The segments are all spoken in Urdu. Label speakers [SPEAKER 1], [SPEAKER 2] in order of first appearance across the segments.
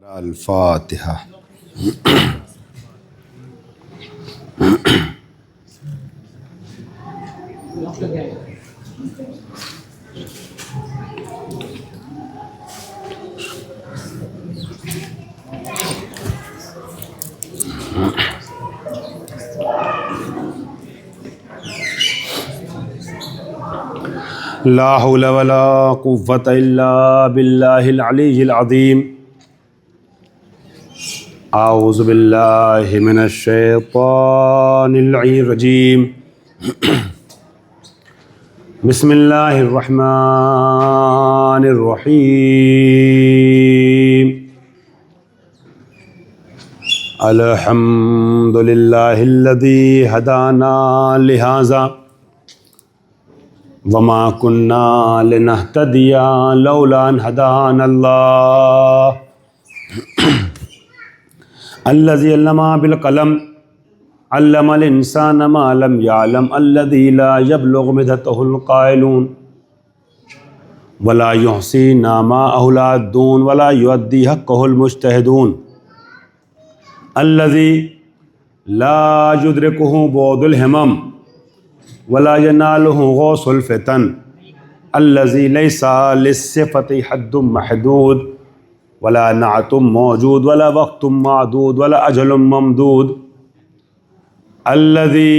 [SPEAKER 1] الفاتحہ۔ لا حول ولا قوة الا باللہ العلی العظیم۔ اعوذ باللہ من الشیطان اللعین الرجیم۔ بسم اللہ الرحمن الرحیم۔ الحمد للہ الذی ہدانا لہذا وما كنا لنهتدي لولا ان هدانا الله الذي علم بالقلم علم الانسان ما لم يعلم الذي لا يبلغ مدته القائلون ولا يحصي نعماءه العادون ولا يؤدي حقه المجتهدون الذي لا يدركه بعد الهمم ولا يناله غوث الفتن الذي ليس للصفة حد محدود ولا نعت موجود ولا وقت معدود ولا أجل ممدود الذي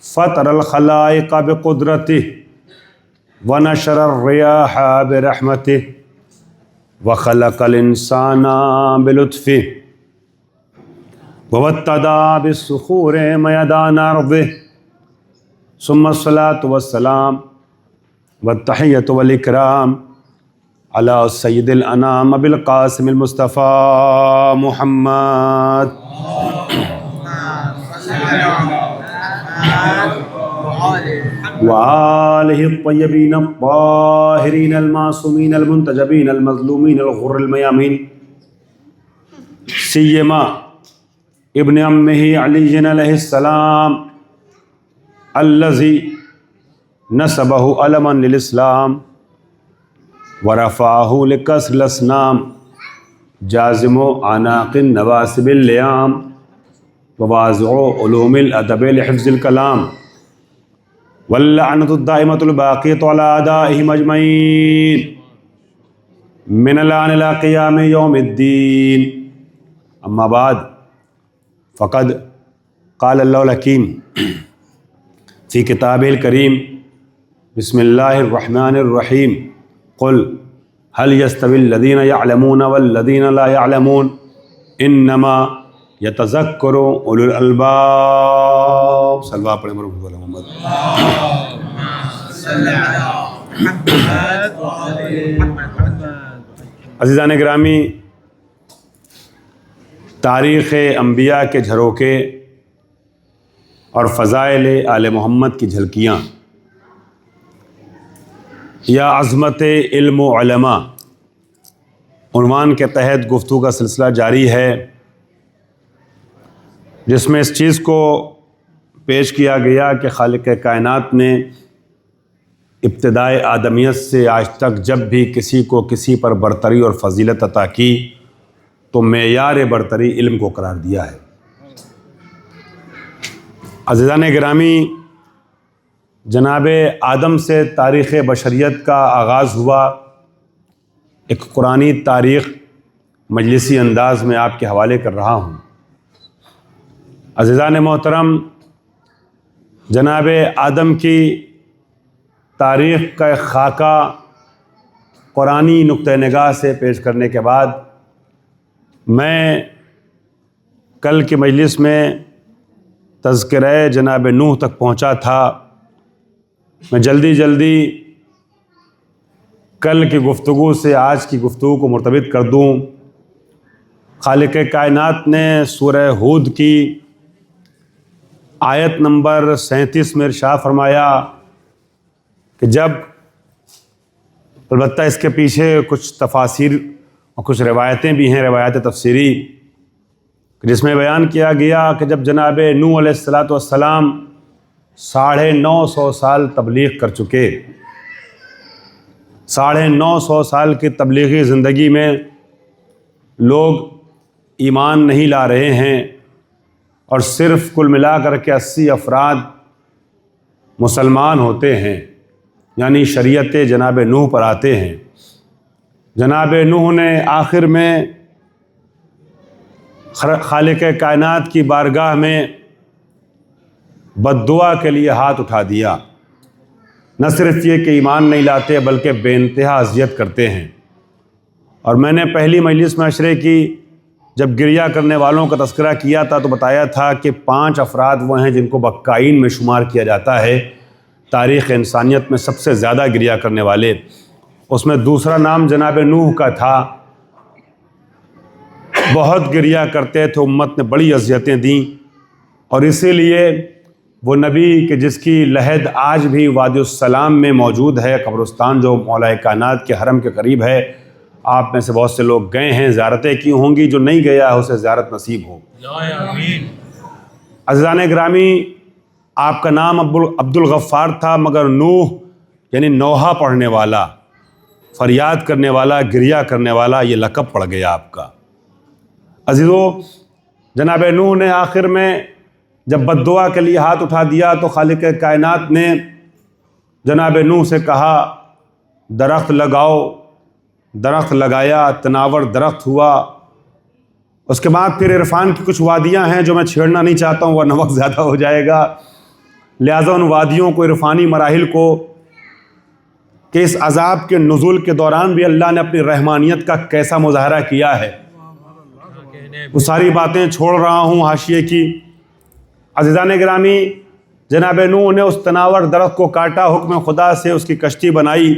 [SPEAKER 1] فطر الخلائق بقدرته ونشر الرياح برحمته وخلق الإنسان بلطفه ووتد بالصخور ميدان أرضه ثم الصلاة والسلام والتحية والإكرام على سيد الأنام أبي القاسم المصطفى محمد وآله الطيبين الطاهرين المعصومين المنتجبين المظلومين الغر الميامين سيما ابن عمه علي عليه السلام الذي نسبه علما للإسلام ورفعه لكسر الأصنام جازم أعناق النواسب الليام ووازع علوم الأدب لحفظ الكلام واللعنة الدائمة الباقية على أعدائهم أجمعين من الآن إلى قيام يوم الدين أما بعد فقد قال الله الحكيم فی کتابہ الکریم بسم اللہ الرحمن الرحیم قل هل يستوي الذین يعلمون والذین لا يعلمون انما يتذکر اولو الالباب۔ صلوات پڑھیں محمد محمد عزیزان گرامی، تاریخ انبیاء کے جھروکے اور فضائل آل محمد کی جھلکیاں یا عظمت علم و علماء عنوان کے تحت گفتگو کا سلسلہ جاری ہے، جس میں اس چیز کو پیش کیا گیا کہ خالق کائنات نے ابتدائے آدمیت سے آج تک جب بھی کسی کو کسی پر برتری اور فضیلت عطا کی تو معیار برتری علم کو قرار دیا ہے۔ عزیزان گرامی، جناب آدم سے تاریخ بشریت کا آغاز ہوا۔ ایک قرآنی تاریخ مجلسی انداز میں آپ کے حوالے کر رہا ہوں۔ عزیزان محترم، جناب آدم کی تاریخ کا ایک خاکہ قرآنی نقطہ نگاہ سے پیش کرنے کے بعد میں کل کی مجلس میں تذکرہ جناب نوح تک پہنچا تھا۔ میں جلدی کل کی گفتگو سے آج کی گفتگو کو مرتبط کر دوں۔ خالق کائنات نے سورہ ہود کی آیت نمبر 37 میں ارشاد فرمایا کہ جب، البتہ اس کے پیچھے کچھ تفاسیر اور کچھ روایتیں بھی ہیں، روایت تفسیری، جس میں بیان کیا گیا کہ جب جناب نوح علیہ السلام 950 سال تبلیغ کر چکے، 950 سال کی تبلیغی زندگی میں لوگ ایمان نہیں لا رہے ہیں اور صرف کل ملا کر کے 80 افراد مسلمان ہوتے ہیں، یعنی شریعت جناب نوح پر آتے ہیں۔ جناب نوح نے آخر میں خالق کائنات کی بارگاہ میں بد دعا کے لیے ہاتھ اٹھا دیا۔ نہ صرف یہ کہ ایمان نہیں لاتے بلکہ بے انتہا اذیت کرتے ہیں۔ اور میں نے پہلی مجلس میں عشرے کی جب گریہ کرنے والوں کا تذکرہ کیا تھا تو بتایا تھا کہ 5 افراد وہ ہیں جن کو بکائین میں شمار کیا جاتا ہے، تاریخ انسانیت میں سب سے زیادہ گریہ کرنے والے۔ اس میں دوسرا نام جناب نوح کا تھا۔ بہت گریہ کرتے تھے، امت نے بڑی اذیتیں دیں، اور اسی لیے وہ نبی کہ جس کی لحد آج بھی وادی السلام میں موجود ہے، قبرستان جو مولا کائنات کے حرم کے قریب ہے، آپ میں سے بہت سے لوگ گئے ہیں، زیارتیں کی ہوں گی، جو نہیں گیا ہے اسے زیارت نصیب ہو۔ عزیزان گرامی، آپ کا نام عبد الغفار تھا، مگر نوح یعنی نوحہ پڑھنے والا، فریاد کرنے والا، گریہ کرنے والا، یہ لقب پڑ گیا آپ کا۔ عزیزو، جناب نوح نے آخر میں جب بد دعا کے لیے ہاتھ اٹھا دیا تو خالق کائنات نے جناب نوح سے کہا درخت لگاؤ۔ درخت لگایا، تناور درخت ہوا۔ اس کے بعد پھر عرفان کی کچھ وادیاں ہیں جو میں چھیڑنا نہیں چاہتا ہوں ورنہ وقت زیادہ ہو جائے گا، لہٰذا ان وادیوں کو، عرفانی مراحل کو، کہ اس عذاب کے نزول کے دوران بھی اللہ نے اپنی رحمانیت کا کیسا مظاہرہ کیا ہے، وہ ساری باتیں چھوڑ رہا ہوں حاشیے کی۔ عزیزان گرامی، جناب نوح نے اس تناور درخت کو کاٹا، حکم خدا سے اس کی کشتی بنائی،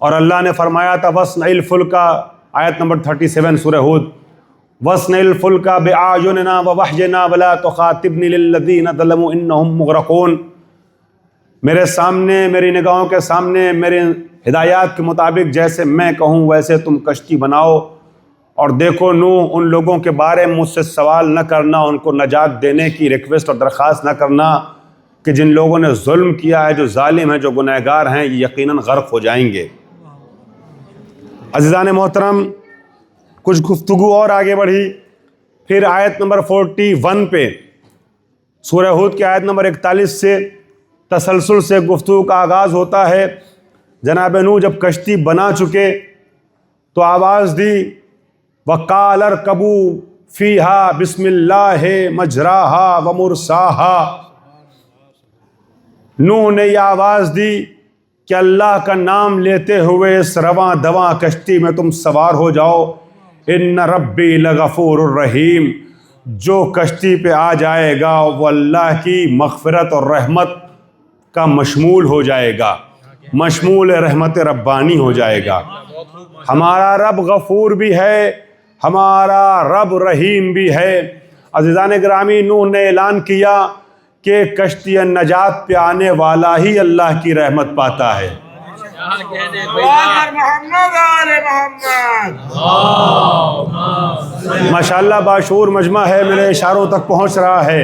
[SPEAKER 1] اور اللہ نے فرمایا تھا وَاصْنَعِ الْفُلْكَ، آیت نمبر 37 سورہ ہود، وَاصْنَعِ الْفُلْكَ بِأَعْيُنِنَا وَوَحْيِنَا وَلَا تُخَاطِبْنِي لِلَّذِينَ ظَلَمُوا إِنَّهُمْ مُغْرَقُونَ۔ میرے سامنے، میری نگاہوں کے سامنے، میرے ہدایات کے مطابق جیسے میں کہوں ویسے تم کشتی بناؤ، اور دیکھو نوح، ان لوگوں کے بارے میں مجھ سے سوال نہ کرنا، ان کو نجات دینے کی ریکویسٹ اور درخواست نہ کرنا کہ جن لوگوں نے ظلم کیا ہے، جو ظالم ہیں، جو گنہگار ہیں، یہ یقیناً غرق ہو جائیں گے۔ عزیزان محترم، کچھ گفتگو اور آگے بڑھی، پھر آیت نمبر 41 پہ، سورہ ہود کی آیت نمبر 41 سے تسلسل سے گفتگو کا آغاز ہوتا ہے۔ جناب نوح جب کشتی بنا چکے تو آواز دی وَقَالَ ارْكَبُوا فِيهَا بِسْمِ اللَّهِ مَجْرَاهَا وَمُرْسَاهَا۔ نوح نے یہ آواز دی کہ اللہ کا نام لیتے ہوئے اس رواں دواں کشتی میں تم سوار ہو جاؤ۔ ان ربی لغفور الرحیم، جو کشتی پہ آ جائے گا وہ اللہ کی مغفرت اور رحمت کا مشمول ہو جائے گا، مشمول رحمت ربانی ہو جائے گا۔ ہمارا رب غفور بھی ہے، ہمارا رب رحیم بھی ہے۔ عزیزان گرامی، نوح نے اعلان کیا کہ کشتی نجات پہ آنے والا ہی اللہ کی رحمت پاتا ہے۔ ماشاءاللہ باشعور مجمع ہے، میرے اشاروں تک پہنچ رہا ہے۔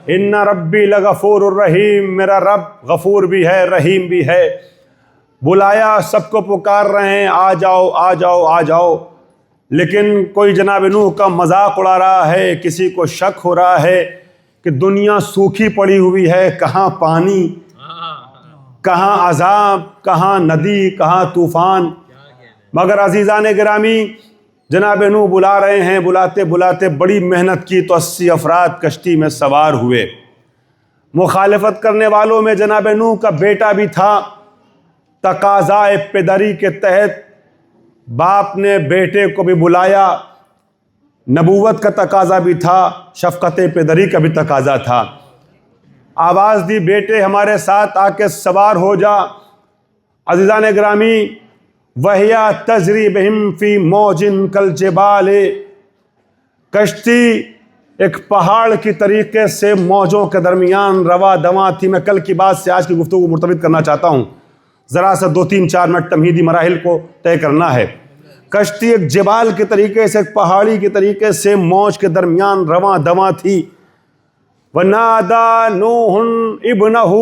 [SPEAKER 1] ان ربی لغفور الرحیم، میرا رب غفور بھی ہے، رحیم بھی ہے۔ بلایا، سب کو پکار رہے ہیں آ جاؤ آ جاؤ آ جاؤ، لیکن کوئی جناب نوح کا مذاق اڑا رہا ہے، کسی کو شک ہو رہا ہے کہ دنیا سوکھی پڑی ہوئی ہے، کہاں پانی، کہاں عذاب، کہاں ندی، کہاں طوفان۔ مگر عزیزان گرامی، جناب نوح بلا رہے ہیں، بلاتے بلاتے بڑی محنت کی تو 80 افراد کشتی میں سوار ہوئے۔ مخالفت کرنے والوں میں جناب نوح کا بیٹا بھی تھا۔ تقاضائے پدری کے تحت باپ نے بیٹے کو بھی بلایا، نبوت کا تقاضا بھی تھا، شفقت پدری کا بھی تقاضا تھا۔ آواز دی بیٹے ہمارے ساتھ آ کے سوار ہو جا۔ عزیزان گرامی، وَهِيَ تَجْرِي بِهِمْ فِي مَوْجٍ كَالْجِبَالِ، کشتی ایک پہاڑ کی طریقے سے موجوں کے درمیان رواں دواں تھی۔ میں کل کی بات سے آج کی گفتگو کو مرتبط کرنا چاہتا ہوں، ذرا سا 2-3-4 منٹ تمہیدی مراحل کو طے کرنا ہے۔ کشتی ایک جبال کے طریقے سے، ایک پہاڑی کے طریقے سے موج کے درمیان رواں دواں تھی۔ وَنَادَى نُوحٌ ابْنَهُ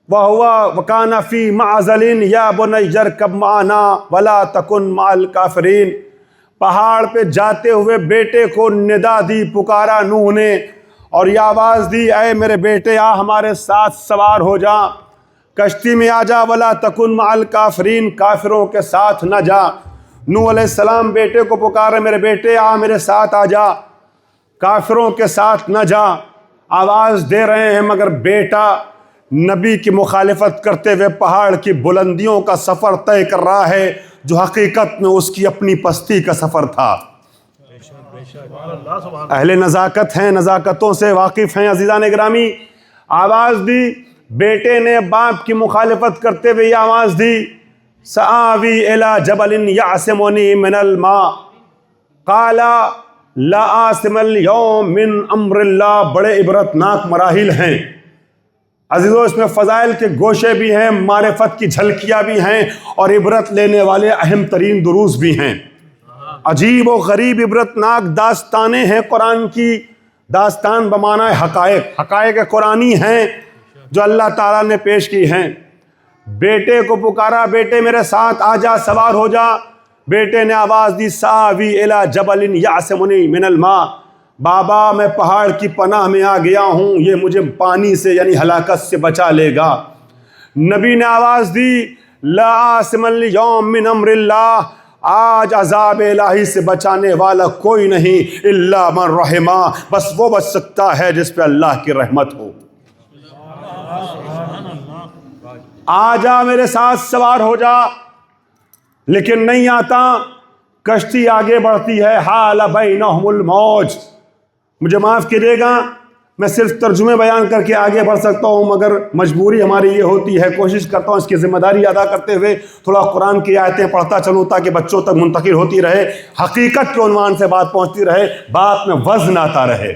[SPEAKER 1] وَكَانَ فِي مَعْزَلٍ يَا بُنَيَّ ارْكَبْ مَعَنَا وَلَا تَكُنْ مَعَ الْكَافِرِينَ۔ پہاڑ پہ جاتے ہوئے بیٹے کو ندا دی، پکارا نوح نے، اور یہ آواز دی، اے میرے بیٹے آ ہمارے ساتھ سوار ہو جا، کشتی میں آ جا، ولا تکن مع الکافرین، کافروں کے ساتھ نہ جا۔ نوح علیہ السلام بیٹے کو پکارے، میرے بیٹے آ میرے ساتھ آ جا، کافروں کے ساتھ نہ جا، آواز دے رہے ہیں، مگر بیٹا نبی کی مخالفت کرتے ہوئے پہاڑ کی بلندیوں کا سفر طے کر رہا ہے، جو حقیقت میں اس کی اپنی پستی کا سفر تھا۔ اہل نزاکت ہیں، نزاکتوں سے واقف ہیں عزیزان گرامی۔ آواز دی، بیٹے نے باپ کی مخالفت کرتے ہوئے یہ آواز دی، سآوی الی جبل یعصمنی من الماء قال لا عاصم اليوم من امر اللہ۔ بڑے عبرتناک مراحل ہیں عزیزوں، اس میں فضائل کے گوشے بھی ہیں، معرفت کی جھلکیاں بھی ہیں، اور عبرت لینے والے اہم ترین دروس بھی ہیں۔ عجیب و غریب عبرتناک داستانیں ہیں قرآن کی، داستان بمعنی حقائق، حقائق قرآنی ہیں جو اللہ تعالیٰ نے پیش کی ہیں۔ بیٹے کو پکارا، بیٹے میرے ساتھ آ جا، سوار ہو جا۔ بیٹے نے آواز دی، سآوی الی جبل یعصمنی من الماء، بابا میں پہاڑ کی پناہ میں آ گیا ہوں، یہ مجھے پانی سے یعنی ہلاکت سے بچا لے گا۔ نبی نے آواز دی، لا عاصم اليوم من امر اللہ، آج عذاب الہی سے بچانے والا کوئی نہیں، الا من رحمہ، بس وہ بچ سکتا ہے جس پہ اللہ کی رحمت ہو۔ آ جا میرے ساتھ سوار ہو جا، لیکن نہیں آتا۔ کشتی آگے بڑھتی ہے، حال بینہم الموج۔ مجھے معاف کیجیے گا، میں صرف ترجمے بیان کر کے آگے بڑھ سکتا ہوں، مگر مجبوری ہماری یہ ہوتی ہے، کوشش کرتا ہوں اس کی ذمہ داری ادا کرتے ہوئے تھوڑا قرآن کی آیتیں پڑھتا چلوں تاکہ بچوں تک منتقل ہوتی رہے، حقیقت کے عنوان سے بات پہنچتی رہے، بات میں وزن آتا رہے۔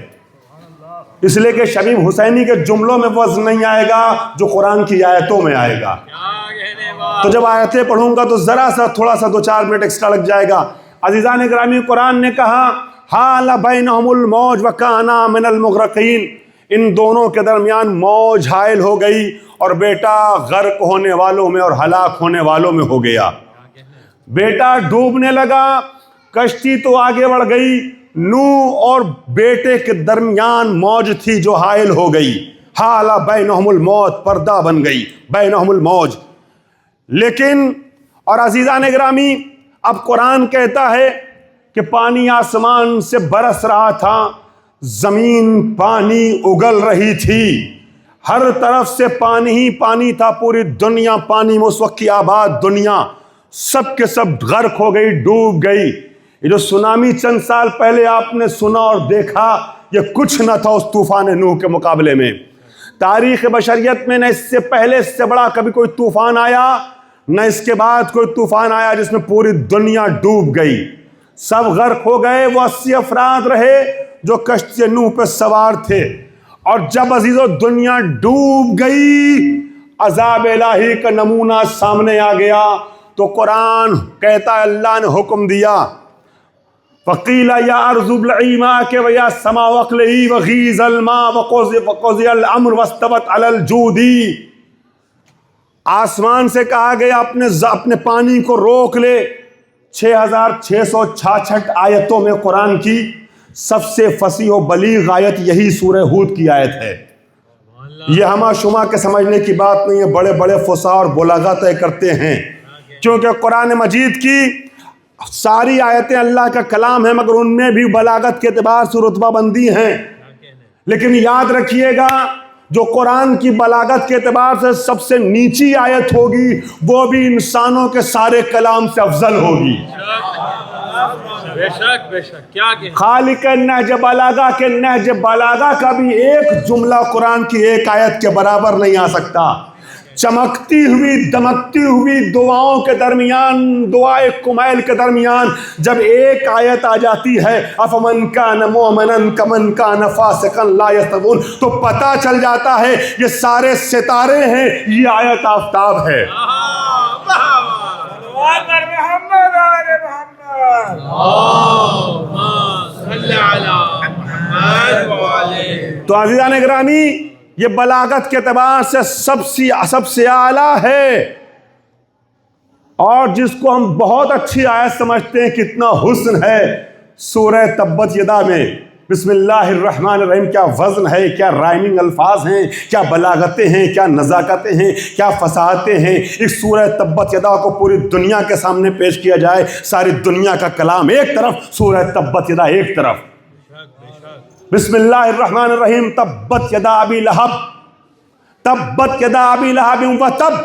[SPEAKER 1] اس لیے کہ شبیب حسینی کے جملوں میں وزن نہیں آئے گا جو قرآن کی آیتوں میں آئے گا۔ تو جب آیتیں پڑھوں گا تو ذرا سا تھوڑا سا 2-4 منٹ ایکسٹرا لگ جائے گا۔ عزیزان گرامی، قرآن نے کہا حال بینہم الموج وکانا من المغرقین، ان دونوں کے درمیان موج حائل ہو گئی اور بیٹا غرق ہونے والوں میں اور ہلاک ہونے والوں میں ہو گیا۔ بیٹا ڈوبنے لگا، کشتی تو آگے بڑھ گئی، نوح اور بیٹے کے درمیان موج تھی جو حائل ہو گئی۔ حال بینہم الموج، پردہ بن گئی، بینہم الموج۔ لیکن اور عزیزان گرامی، اب قرآن کہتا ہے کہ پانی آسمان سے برس رہا تھا، زمین پانی اگل رہی تھی، ہر طرف سے پانی ہی پانی تھا، پوری دنیا پانی میں، اس وقت کی آباد دنیا سب کے سب غرق ہو گئی، ڈوب گئی۔ یہ جو سونامی چند سال پہلے آپ نے سنا اور دیکھا، یہ کچھ نہ تھا اس طوفان نوح کے مقابلے میں۔ تاریخ بشریت میں نہ اس سے پہلے اس سے بڑا کبھی کوئی طوفان آیا، نہ اس کے بعد کوئی طوفان آیا جس میں پوری دنیا ڈوب گئی، سب غرق ہو گئے۔ وہ 80 افراد رہے جو کشتی نوح پہ سوار تھے، اور جب عزیزو دنیا ڈوب گئی، عذاب الہی کا نمونہ سامنے آ گیا، تو قرآن کہتا ہے اللہ نے حکم دیا، فقیل یا ارض ابلعی ماءک ویا السماء اقلعی وغیض الماء وقضی الامر واستوت علی الجود۔ آسمان سے کہا گیا اپنے پانی کو روک لے۔ 6666 آیتوں میں قرآن کی سب سے فصیح و بلیغ آیت یہی سورہ ہود کی آیت ہے۔ یہ ہما شما کے سمجھنے کی بات نہیں ہے، بڑے بڑے فصاح اور بلاغہ طے کرتے ہیں، کیونکہ قرآن مجید کی ساری آیتیں اللہ کا کلام ہے، مگر ان میں بھی بلاغت کے اعتبار سے رتبہ بندی ہیں۔ لیکن یاد رکھیے گا، جو قرآن کی بلاغت کے اعتبار سے سب سے نیچی آیت ہوگی، وہ بھی انسانوں کے سارے کلام سے افضل ہوگی۔
[SPEAKER 2] بے شک بے شک، کیا کہ
[SPEAKER 1] خالق نہج بلاغہ کے نہج بلاغہ کا بھی ایک جملہ قرآن کی ایک آیت کے برابر نہیں آ سکتا۔ چمکتی ہوئی دمکتی ہوئی دعاؤں کے درمیان، دعائے کمیل کے درمیان جب ایک آیت آ جاتی ہے، افمن کان مؤمنا کمن کان فاسقا لا یستوون، تو پتہ چل جاتا ہے یہ سارے ستارے ہیں، یہ آیت آفتاب ہے۔
[SPEAKER 2] محمد آل محمد، اللهم صل علی محمد وعلى۔
[SPEAKER 1] تو عزیزان گرامی، یہ بلاغت کے اعتبار سے سب سے اعلیٰ ہے۔ اور جس کو ہم بہت اچھی آیت سمجھتے ہیں کتنا حسن ہے سورہ تبت یدا میں، بسم اللہ الرحمن الرحیم، کیا وزن ہے، کیا رائمنگ الفاظ ہیں، کیا بلاغتیں ہیں، کیا نزاکتیں ہیں، کیا فصاحتیں ہیں. اس سورہ تبت یدا کو پوری دنیا کے سامنے پیش کیا جائے، ساری دنیا کا کلام ایک طرف، سورہ تبت یدا ایک طرف. بسم اللہ الرحمن الرحیم، تبت یدا ابی لہب، تبت یدا ابی لہب وتب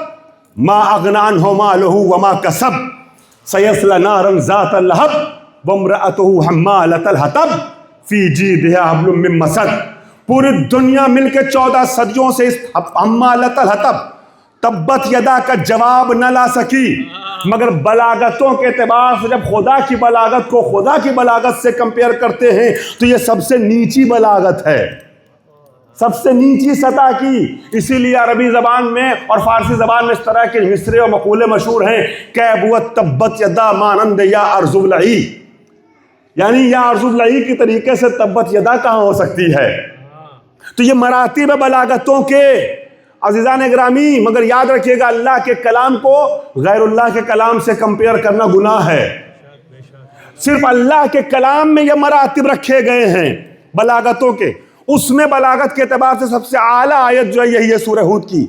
[SPEAKER 1] ما اغنی عنہ مالہ وما کسب سیصلی نارا ذات لہب وامرأتہ حمالۃ الحطب فی جیدہا حبل من مسد. پوری دنیا مل کے 14 صدیوں سے اس حمالۃ الحطب تبت یدا کا جواب نہ لا سکی، مگر بلاغتوں کے اعتبار سے جب خدا کی بلاغت کو خدا کی بلاغت سے کمپیئر کرتے ہیں تو یہ سب سے نیچی بلاغت ہے، سب سے نیچی سطح کی. اسی لیے عربی زبان میں اور فارسی زبان میں اس طرح کے مصرے اور مقولے مشہور ہیں کہ بوت تبت یدا مانند یا ارز ابلعی، یعنی یا ارز ابلعی کی طریقے سے تبت یدا کہاں ہو سکتی ہے. تو یہ مراتب بلاغتوں کے عزیزان گرامی. مگر یاد رکھیے گا اللہ کے کلام کو غیر اللہ کے کلام سے کمپیئر کرنا گناہ ہے. صرف اللہ کے کلام میں یہ مراتب رکھے گئے ہیں بلاغتوں کے. اس میں بلاغت کے اعتبار سے سب سے اعلیٰ آیت جو ہے یہی ہے سورہ ہود کی.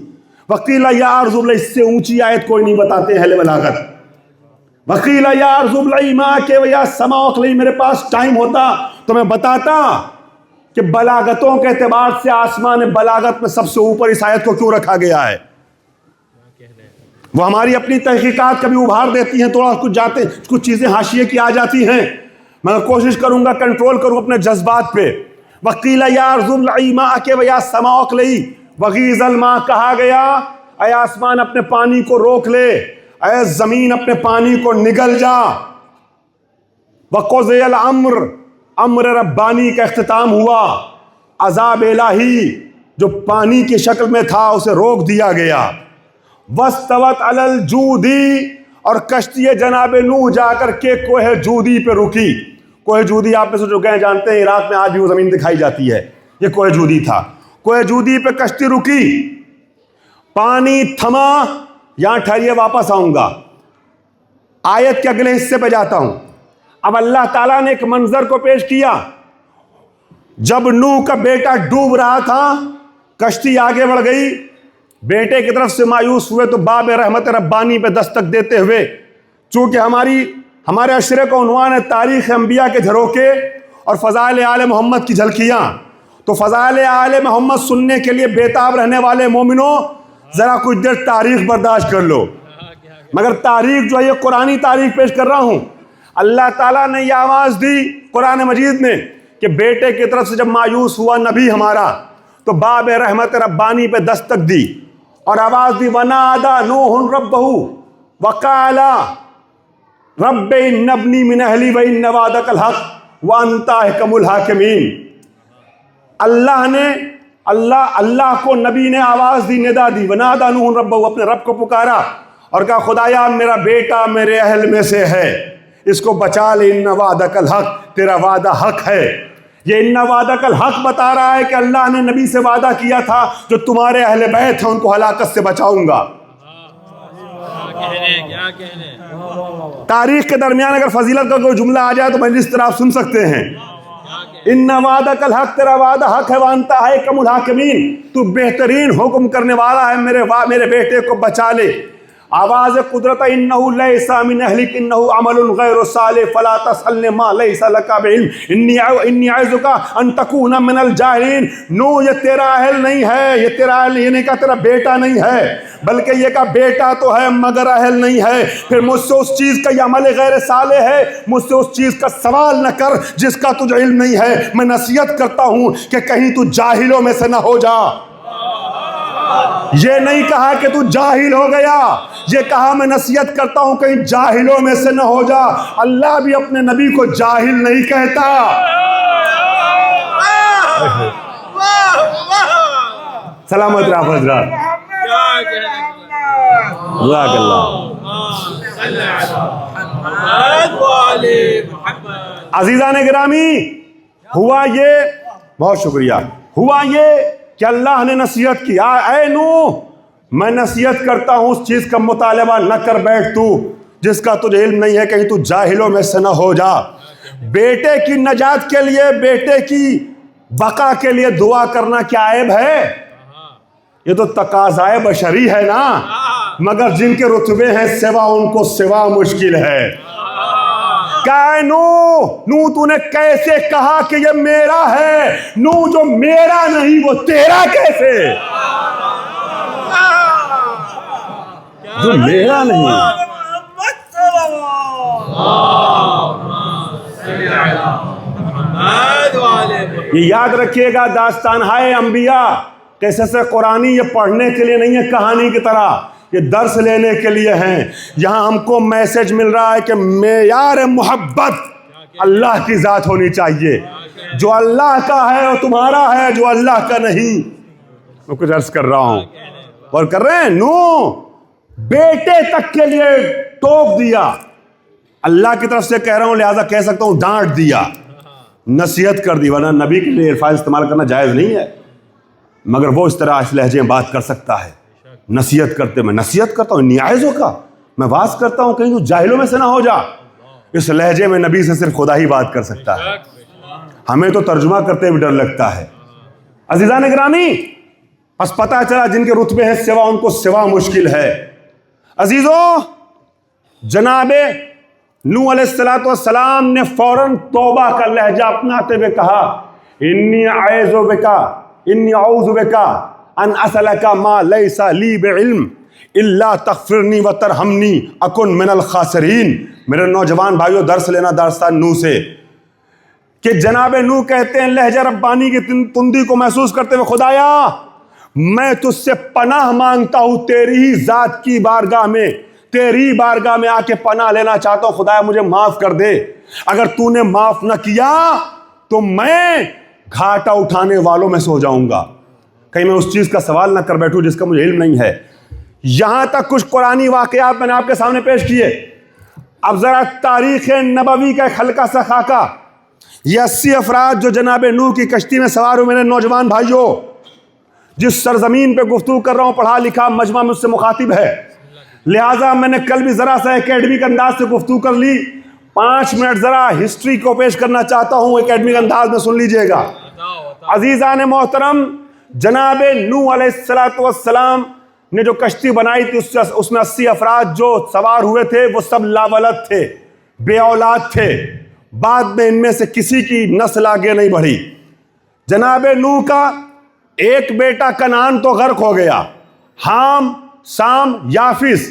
[SPEAKER 1] وقیل یا ارض ابلعی، اس سے اونچی آیت کوئی نہیں بتاتے اہل بلاغت. وقیل یا ارض ابلعی ما کے یا سما اقلعی. میرے پاس ٹائم ہوتا تو میں بتاتا کہ بلاغتوں کے اعتبار سے آسمان بلاغت میں سب سے اوپر اس آیت کو کیوں رکھا گیا ہے. وہ ہماری اپنی تحقیقات کبھی ابھار دیتی ہیں، تھوڑا کچھ جاتے کچھ چیزیں حاشیے کی آ جاتی ہیں. میں کوشش کروں گا کنٹرول کروں اپنے جذبات پہ. وقیل یا ارض ابلعی ماء کے یا سما اقلعی، وغیض الماء کہا گیا اے آسمان اپنے پانی کو روک لے، اے زمین اپنے پانی کو نگل جا. وقضی الامر، امر ربانی کا اختتام ہوا. عذاب الہی جو پانی کی شکل میں تھا اسے روک دیا گیا. واستوت علی الجودی، اور کشتی جناب نوح جا کر کے کوہ جودی پہ رکی. کوہ جودی آپ میں سے جو گئے جانتے ہیں عراق میں آج بھی وہ زمین دکھائی جاتی ہے، یہ کوہ جودی تھا. کوہ جودی پہ کشتی رکی، پانی تھما. یہاں ٹھہریے، واپس آؤں گا، آیت کے اگلے حصے پہ جاتا ہوں. اب اللہ تعالیٰ نے ایک منظر کو پیش کیا. جب نوح کا بیٹا ڈوب رہا تھا، کشتی آگے بڑھ گئی، بیٹے کی طرف سے مایوس ہوئے تو باب رحمت ربانی پہ دستک دیتے ہوئے، چونکہ ہمارے عشرے کا عنوان ہے تاریخ انبیاء کے جھروکے اور فضائل آل محمد کی جھلکیاں، تو فضائل آل محمد سننے کے لیے بیتاب رہنے والے مومنوں ذرا کچھ دیر تاریخ برداشت کر لو. مگر تاریخ جو ہے یہ قرآنی تاریخ پیش کر رہا ہوں. اللہ تعالیٰ نے یہ آواز دی قرآن مجید میں کہ بیٹے کی طرف سے جب مایوس ہوا نبی ہمارا تو باب رحمت ربانی پہ دستک دی اور آواز دی ونادى نوح ربہ وقال رب ان ابنی من اہلی وان وعدک الحق وانت احکم الحاکمین. اللہ کو نبی نے آواز دی، ندا دی. ونادى نوح ربہ، اپنے رب کو پکارا اور کہا خدایا میرا بیٹا میرے اہل میں سے ہے، اس کو بچا لے. ان وعدک الحق، تیرا وعدہ حق ہے. یہ ان وعدک الحق بتا رہا ہے کہ اللہ نے نبی سے وعدہ کیا تھا جو تمہارے اہل بیت ہیں ان کو ہلاکت سے بچاؤں گا.
[SPEAKER 2] کیا کہنے.
[SPEAKER 1] تاریخ کے درمیان اگر فضیلت کا کوئی جملہ آ جائے تو میں اس طرح آپ سن سکتے ہیں. ان وعدک الحق، تیرا وعدہ حق ہے. وانت احکم الحاکمین، تو بہترین حکم کرنے والا ہے، میرے بیٹے کو بچا لے. آواز قدرت انہ لیس من اہلک انہ عمل غیر صالح فلا تسألنی ما لیس لک بعلم انی اعظک ان تکون من الجاہلین. نو یہ تیرا اہل نہیں ہے، یہ تیرا اہل یہ نہیں کہا تیرا بیٹا نہیں ہے، بلکہ یہ کہا بیٹا تو ہے مگر اہل نہیں ہے. پھر مجھ سے اس چیز کا یہ عمل غیر صالح ہے، مجھ سے اس چیز کا سوال نہ کر جس کا تجھے علم نہیں ہے. میں نصیحت کرتا ہوں کہ کہیں تو جاہلوں میں سے نہ ہو جا. یہ نہیں کہا کہ تو جاہل ہو گیا، یہ کہا میں نصیحت کرتا ہوں کہیں جاہلوں میں سے نہ ہو جا. اللہ بھی اپنے نبی کو جاہل نہیں کہتا. سلامت رہا حضرات. جزاک اللہ. عزیزان گرامی، ہوا یہ، بہت شکریہ، ہوا یہ کہ اللہ نے نصیحت کی اے نوح میں نصیحت کرتا ہوں اس چیز کا مطالبہ نہ کر بیٹھ تو جس کا تجھے علم نہیں ہے، کہیں تو جاہلوں میں سے نہ ہو جا۔ بیٹے کی نجات کے لیے، بیٹے کی بقا کے لیے دعا کرنا کیا عیب ہے؟ یہ تو تقاضائے بشری ہے نا، مگر جن کے رتبے ہیں سوا ان کو سوا مشکل ہے۔ کہ نو تو نے کیسے کہا کہ یہ میرا ہے؟ نو جو میرا نہیں وہ تیرا کیسے؟ جو میرا نہیں۔ یہ یاد رکھیے گا، داستان ہائے انبیاء قصص قرآنی یہ پڑھنے کے لیے نہیں ہے کہانی کی طرح، یہ درس لینے کے لیے ہیں۔ یہاں ہم کو میسج مل رہا ہے کہ معیار محبت اللہ کی ذات ہونی چاہیے۔ جو اللہ کا ہے وہ تمہارا ہے، جو اللہ کا نہیں۔ میں کچھ عرض کر رہا ہوں اور کر رہے ہیں، نو بیٹے تک کے لیے ٹوک دیا، اللہ کی طرف سے کہہ رہا ہوں لہذا کہہ سکتا ہوں ڈانٹ دیا، نصیحت کر دی، ورنہ نبی کے لیے الفاظ استعمال کرنا جائز نہیں ہے، مگر وہ اس طرح اس لہجے میں بات کر سکتا ہے۔ نصیحت کرتے، میں نصیحت کرتا ہوں نیازوں کا، میں واز کرتا ہوں کہیں تو جاہلوں میں سے نہ ہو جا۔ اس لہجے میں نبی سے صرف خدا ہی بات کر سکتا ہے، ہمیں تو ترجمہ کرتے بھی ڈر لگتا ہے۔ عزیزان گرامی، بس پتہ چلا جن کے رتبے ہیں سوا ان کو سوا مشکل ہے۔ عزیزوں، جناب نوح علیہ السلام نے فوراً توبہ کا لہجہ اپناتے ہوئے کہا، انی اعوذ بک ان اسألک ما لیس لی بعلم الا تغفرنی وترحمنی اکن من الخاسرین۔ میرے نوجوان بھائیوں، درس لینا داستان نوح سے، کہ جناب نوح کہتے ہیں لہجہ ربانی کی تندی کو محسوس کرتے ہوئے، خدایا میں تجھ سے پناہ مانگتا ہوں تیری ہی ذات کی بارگاہ میں، تیری بارگاہ میں آ کے پناہ لینا چاہتا ہوں، خدایا مجھے معاف کر دے۔ اگر تو نے معاف نہ کیا تو میں گھاٹا اٹھانے والوں میں سے ہو جاؤں گا، کہیں میں اس چیز کا سوال نہ کر بیٹھوں جس کا مجھے علم نہیں ہے۔ یہاں تک کچھ قرآنی واقعات میں نے آپ کے سامنے پیش کیے۔ اب ذرا تاریخ نبوی کا ایک ہلکا سا خاکہ، یہ 80 افراد جو جناب نوح کی کشتی میں سوار ہوئے، میرے نوجوان بھائیوں، جس سرزمین پہ گفتگو کر رہا ہوں، پڑھا لکھا مجمع مجھ سے مخاطب ہے، لہٰذا میں نے کل بھی ذرا سا اکیڈمک انداز سے گفتگو کر لی، 5 منٹ ذرا ہسٹری کو پیش کرنا چاہتا ہوں، اکیڈمک انداز میں سن لیجئے گا۔ عزیزان محترم، جناب نوح علیہ السلام نے جو کشتی بنائی تھی اس میں 80 افراد جو سوار ہوئے تھے وہ سب لاولد تھے، بے اولاد تھے۔ بعد میں ان میں سے کسی کی نسل آگے نہیں بڑھی۔ جناب نوح کا ایک بیٹا کنعان تو غرق ہو گیا، حام، سام، یافس،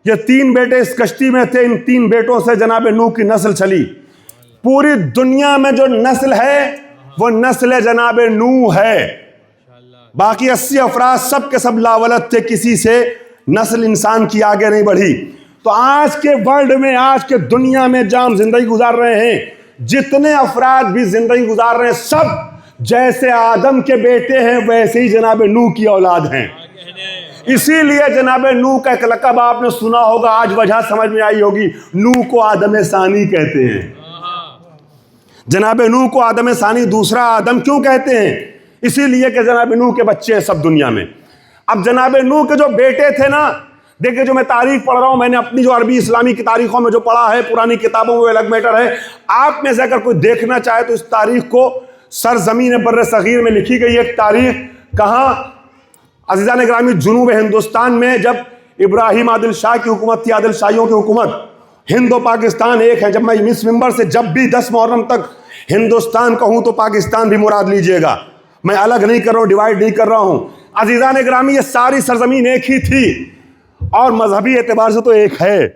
[SPEAKER 1] یہ 3 بیٹے اس کشتی میں تھے۔ ان 3 بیٹوں سے جناب نوح کی نسل چلی۔ پوری دنیا میں جو نسل ہے وہ نسل جناب نوح ہے۔ باقی 80 افراد سب کے سب لاولد تھے، کسی سے نسل انسان کی آگے نہیں بڑھی۔ تو آج کے ورلڈ میں، آج کے دنیا میں جہاں ہم زندگی گزار رہے ہیں، جتنے افراد بھی زندگی گزار رہے ہیں، سب جیسے آدم کے بیٹے ہیں ویسے ہی جناب نوح کی اولاد ہیں۔ اسی لیے جناب نوح کا ایک لقب آپ نے سنا ہوگا، آج وجہ سمجھ میں آئی ہوگی، نوح کو آدم ثانی کہتے ہیں۔ جناب نوح کو آدم ثانی، دوسرا آدم کیوں کہتے ہیں؟ اسی لیے کہ جناب نوح کے بچے ہیں سب دنیا میں۔ اب جناب نوح کے جو بیٹے تھے نا، دیکھیں جو میں تاریخ پڑھ رہا ہوں، میں نے اپنی جو عربی اسلامی کی تاریخوں میں جو پڑھا ہے، پرانی کتابوں میں الگ میٹر ہے، آپ میں سے اگر کوئی دیکھنا چاہے تو اس تاریخ کو سرزمین بر صغیر میں لکھی گئی ایک تاریخ۔ کہاں؟ عزیزان گرامی، جنوب ہندوستان میں جب ابراہیم عادل شاہ کی حکومت تھی، عادل شاہیوں کی حکومت، ہند و پاکستان ایک ہے۔ جب میں اس ممبر سے جب بھی 10 محرم تک ہندوستان کہوں تو پاکستان بھی مراد لیجئے گا، میں الگ نہیں کر رہا ہوں، ڈیوائیڈ نہیں کر رہا ہوں۔ عزیزان گرامی، یہ ساری سرزمین ایک ہی تھی اور مذہبی اعتبار سے تو ایک ہے۔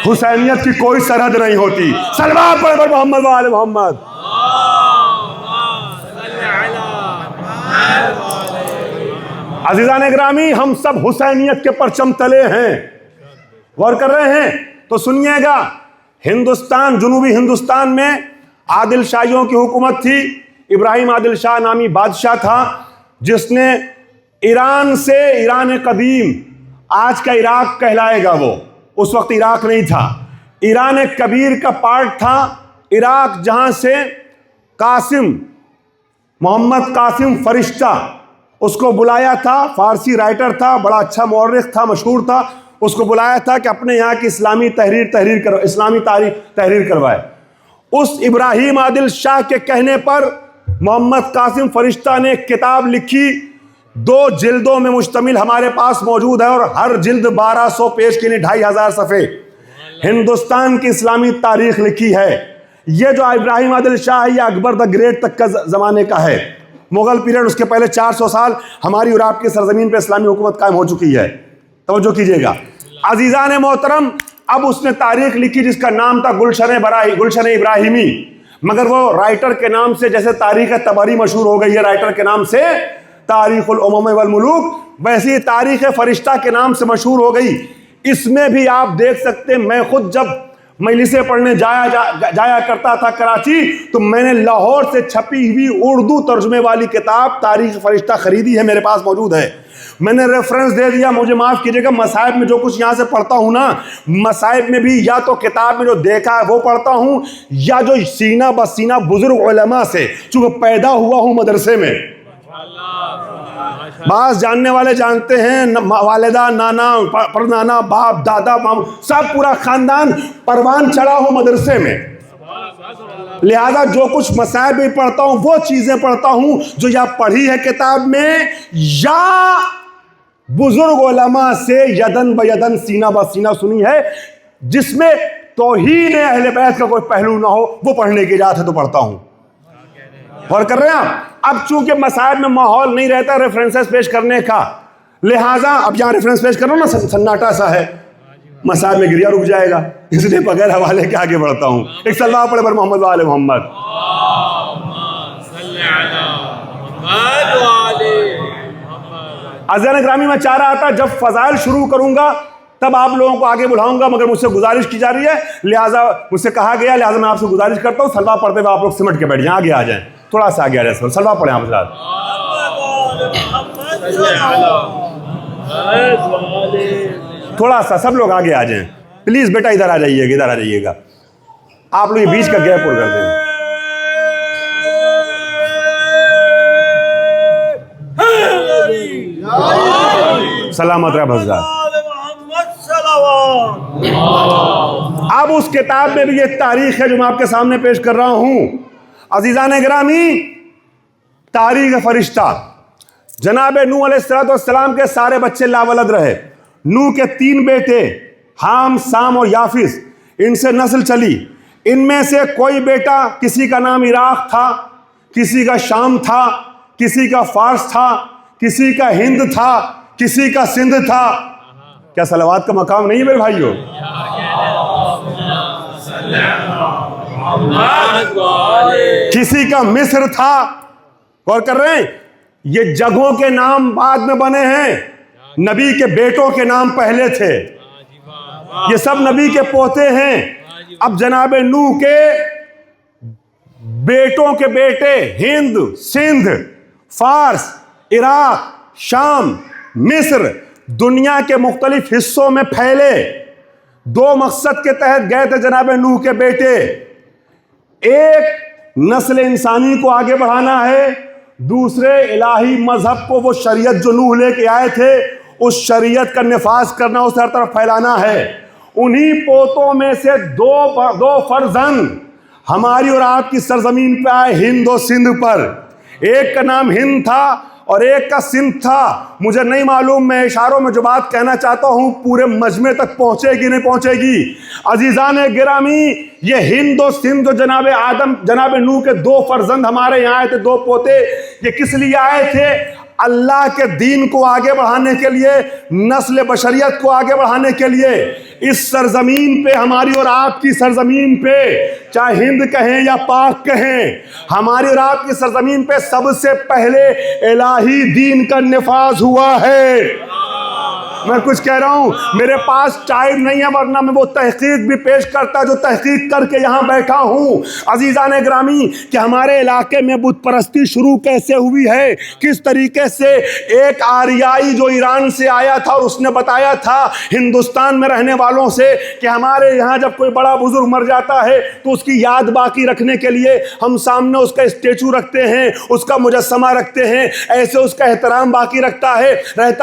[SPEAKER 1] حسینیت کی کوئی سرحد نہیں ہوتی۔ صلوات پڑھ محمد و آل محمد۔ عزیزان گرامی، ہم سب حسینیت کے پرچم تلے ہیں، غور کر رہے ہیں تو سنیے گا۔ ہندوستان، جنوبی ہندوستان میں عادل شاہیوں کی حکومت تھی۔ ابراہیم عادل شاہ نامی بادشاہ تھا جس نے ایران سے، ایران قدیم، آج کا عراق کہلائے گا، وہ اس وقت عراق نہیں تھا، ایران کبیر کا پارٹ تھا عراق، جہاں سے قاسم، محمد قاسم فرشتہ اس کو بلایا تھا، فارسی رائٹر تھا، بڑا اچھا مورخ تھا، مشہور تھا، اس کو بلایا تھا کہ اپنے یہاں کی اسلامی تاریخ تحریر کروائے۔ اس ابراہیم عادل شاہ کے کہنے پر محمد قاسم فرشتہ نے ایک کتاب لکھی، 2 جلدوں میں مشتمل، ہمارے پاس موجود ہے، اور ہر جلد 1200 پیج کے لیے 2500 صفحے، ہندوستان کی اسلامی تاریخ لکھی ہے۔ یہ جو ابراہیم عادل شاہ ہے یہ اکبر دا گریٹ تک کا زمانے کا ہے، مغل پیریڈ، اس کے پہلے 400 سال ہماری اور آپ کی سرزمین پہ اسلامی حکومت قائم ہو چکی ہے۔ توجہ کیجئے گا عزیزان محترم، اب اس نے تاریخ لکھی جس کا نام تھا گلشن ابراہیمی، مگر وہ رائٹر کے نام سے، جیسے تاریخ طبری مشہور ہو گئی ہے رائٹر کے نام سے تاریخ الامم والملوک، ویسے تاریخ فرشتہ کے نام سے مشہور ہو گئی۔ اس میں بھی آپ دیکھ سکتے ہیں، میں خود جب مجلسیں پڑھنے جایا کرتا تھا کراچی، تو میں نے لاہور سے چھپی ہوئی اردو ترجمے والی کتاب تاریخ فرشتہ خریدی ہے، میرے پاس موجود ہے۔ میں نے ریفرنس دے دیا، مجھے معاف کیجیے گا، مصائب میں جو کچھ یہاں سے پڑھتا ہوں نا، مصائب میں بھی یا تو کتاب میں جو دیکھا ہے وہ پڑھتا ہوں، یا جو سینہ بسینہ بزرگ علماء سے، چونکہ پیدا ہوا ہوں مدرسے میں۔ بعض جاننے والے جانتے ہیں، والدہ، نانا، پردانا، باپ، دادا، ماموں، سب پورا خاندان پروان چڑھا ہوں مدرسے میں، لہذا جو کچھ مصائب بھی پڑھتا ہوں وہ چیزیں پڑھتا ہوں جو یا پڑھی ہے کتاب میں یا بزرگ علماء سے یدن بیدن سینہ بسینہ سنی ہے، جس میں توہین اہل بیت کا کوئی پہلو نہ ہو، وہ پڑھنے کی اجازت ہے تو پڑھتا ہوں۔ غور کر رہے ہیں آپ؟ اب چونکہ مسائل میں ماحول نہیں رہتا ریفرنسز پیش کرنے کا، لہٰذا اب یہاں ریفرنس پیش کرو نا، سناٹا سا ہے، مسائل میں گریا رک جائے گا، اس لیے بغیر حوالے کے آگے بڑھتا ہوں۔ ایک صلوات پڑھے پر محمد وآل محمد۔ عزیزان گرامی، میں چاہ رہا تھا جب فضائل شروع کروں گا تب آپ لوگوں کو آگے بڑھاؤں گا، مگر مجھ سے گزارش کی جا رہی ہے، لہٰذا مجھ سے کہا گیا، لہٰذا میں آپ سے گزارش کرتا ہوں سلوات پڑھتے ہوئے آپ لوگ سمٹ کے بیٹھ جائیں، آگے آ جائیں، تھوڑا سا آگے آ جائیں، سلوات پڑھیں آپ حضرات۔ تھوڑا سا سب لوگ آگے آ جائیں پلیز، بیٹا ادھر آ جائیے گا، ادھر آ جائیے گا، آپ لوگ یہ بیچ کا گیپ پر کر دیں۔ سلامت رہے حضرات۔ اب اس کتاب میں بھی یہ تاریخ ہے جو میں آپ کے سامنے پیش کر رہا ہوں۔ عزیزان گرامی، تاریخ فرشتہ، جناب نوح علیہ السلام کے سارے بچے لاولد رہے۔ نوح کے 3 بیٹے حام، سام اور یافس، ان سے نسل چلی۔ ان میں سے کوئی بیٹا، کسی کا نام عراق تھا، کسی کا شام تھا، کسی کا فارس تھا، کسی کا ہند تھا، کسی کا سندھ تھا۔ کیا صلوات کا مقام نہیں ہے میرے بھائیو؟ کسی کا مصر تھا۔ غور کر رہے ہیں؟ یہ جگہوں کے نام بعد میں بنے ہیں، نبی کے بیٹوں کے نام پہلے تھے، یہ سب نبی کے پوتے ہیں۔ اب جناب نوح کے بیٹوں کے بیٹے ہند، سندھ، فارس، عراق، شام، مصر، دنیا کے مختلف حصوں میں پھیلے۔ 2 مقصد کے تحت گئے تھے جناب نوح کے بیٹے، ایک نسل انسانی کو آگے بڑھانا ہے، دوسرے الہی مذہب کو، وہ شریعت جو نوح لے کے آئے تھے اس شریعت کا نفاذ کرنا، اسے ہر طرف پھیلانا ہے۔ انہی پوتوں میں سے دو فرزند ہماری اور آپ کی سرزمین پہ آئے، ہند و سندھ پر۔ ایک کا نام ہند تھا اور ایک کا سندھ تھا۔ مجھے نہیں معلوم، میں اشاروں میں جو بات کہنا چاہتا ہوں پورے مجمع تک پہنچے گی نہیں پہنچے گی۔ عزیزان گرامی، یہ ہند و سندھ جو جناب نوح کے 2 فرزند ہمارے یہاں آئے تھے، 2 پوتے، یہ کس لیے آئے تھے؟ اللہ کے دین کو آگے بڑھانے کے لیے، نسل بشریت کو آگے بڑھانے کے لیے۔ اس سرزمین پہ، ہماری اور آپ کی سرزمین پہ، چاہے ہند کہیں یا پاک کہیں، ہماری اور آپ کی سرزمین پہ سب سے پہلے الہی دین کا نفاذ ہوا ہے۔ میں کچھ کہہ رہا ہوں، میرے پاس ٹائم نہیں ہے ورنہ میں وہ تحقیق بھی پیش کرتا جو تحقیق کر کے یہاں بیٹھا ہوں۔ عزیزان گرامی، کہ ہمارے علاقے میں بت پرستی شروع کیسے ہوئی ہے، کس طریقے سے ایک آریائی جو ایران سے آیا تھا اور اس نے بتایا تھا ہندوستان میں رہنے والوں سے کہ ہمارے یہاں جب کوئی بڑا بزرگ مر جاتا ہے تو اس کی یاد باقی رکھنے کے لیے ہم سامنے اس کا اسٹیچو رکھتے ہیں، اس کا مجسمہ رکھتے ہیں، ایسے اس کا احترام باقی رہتا ہے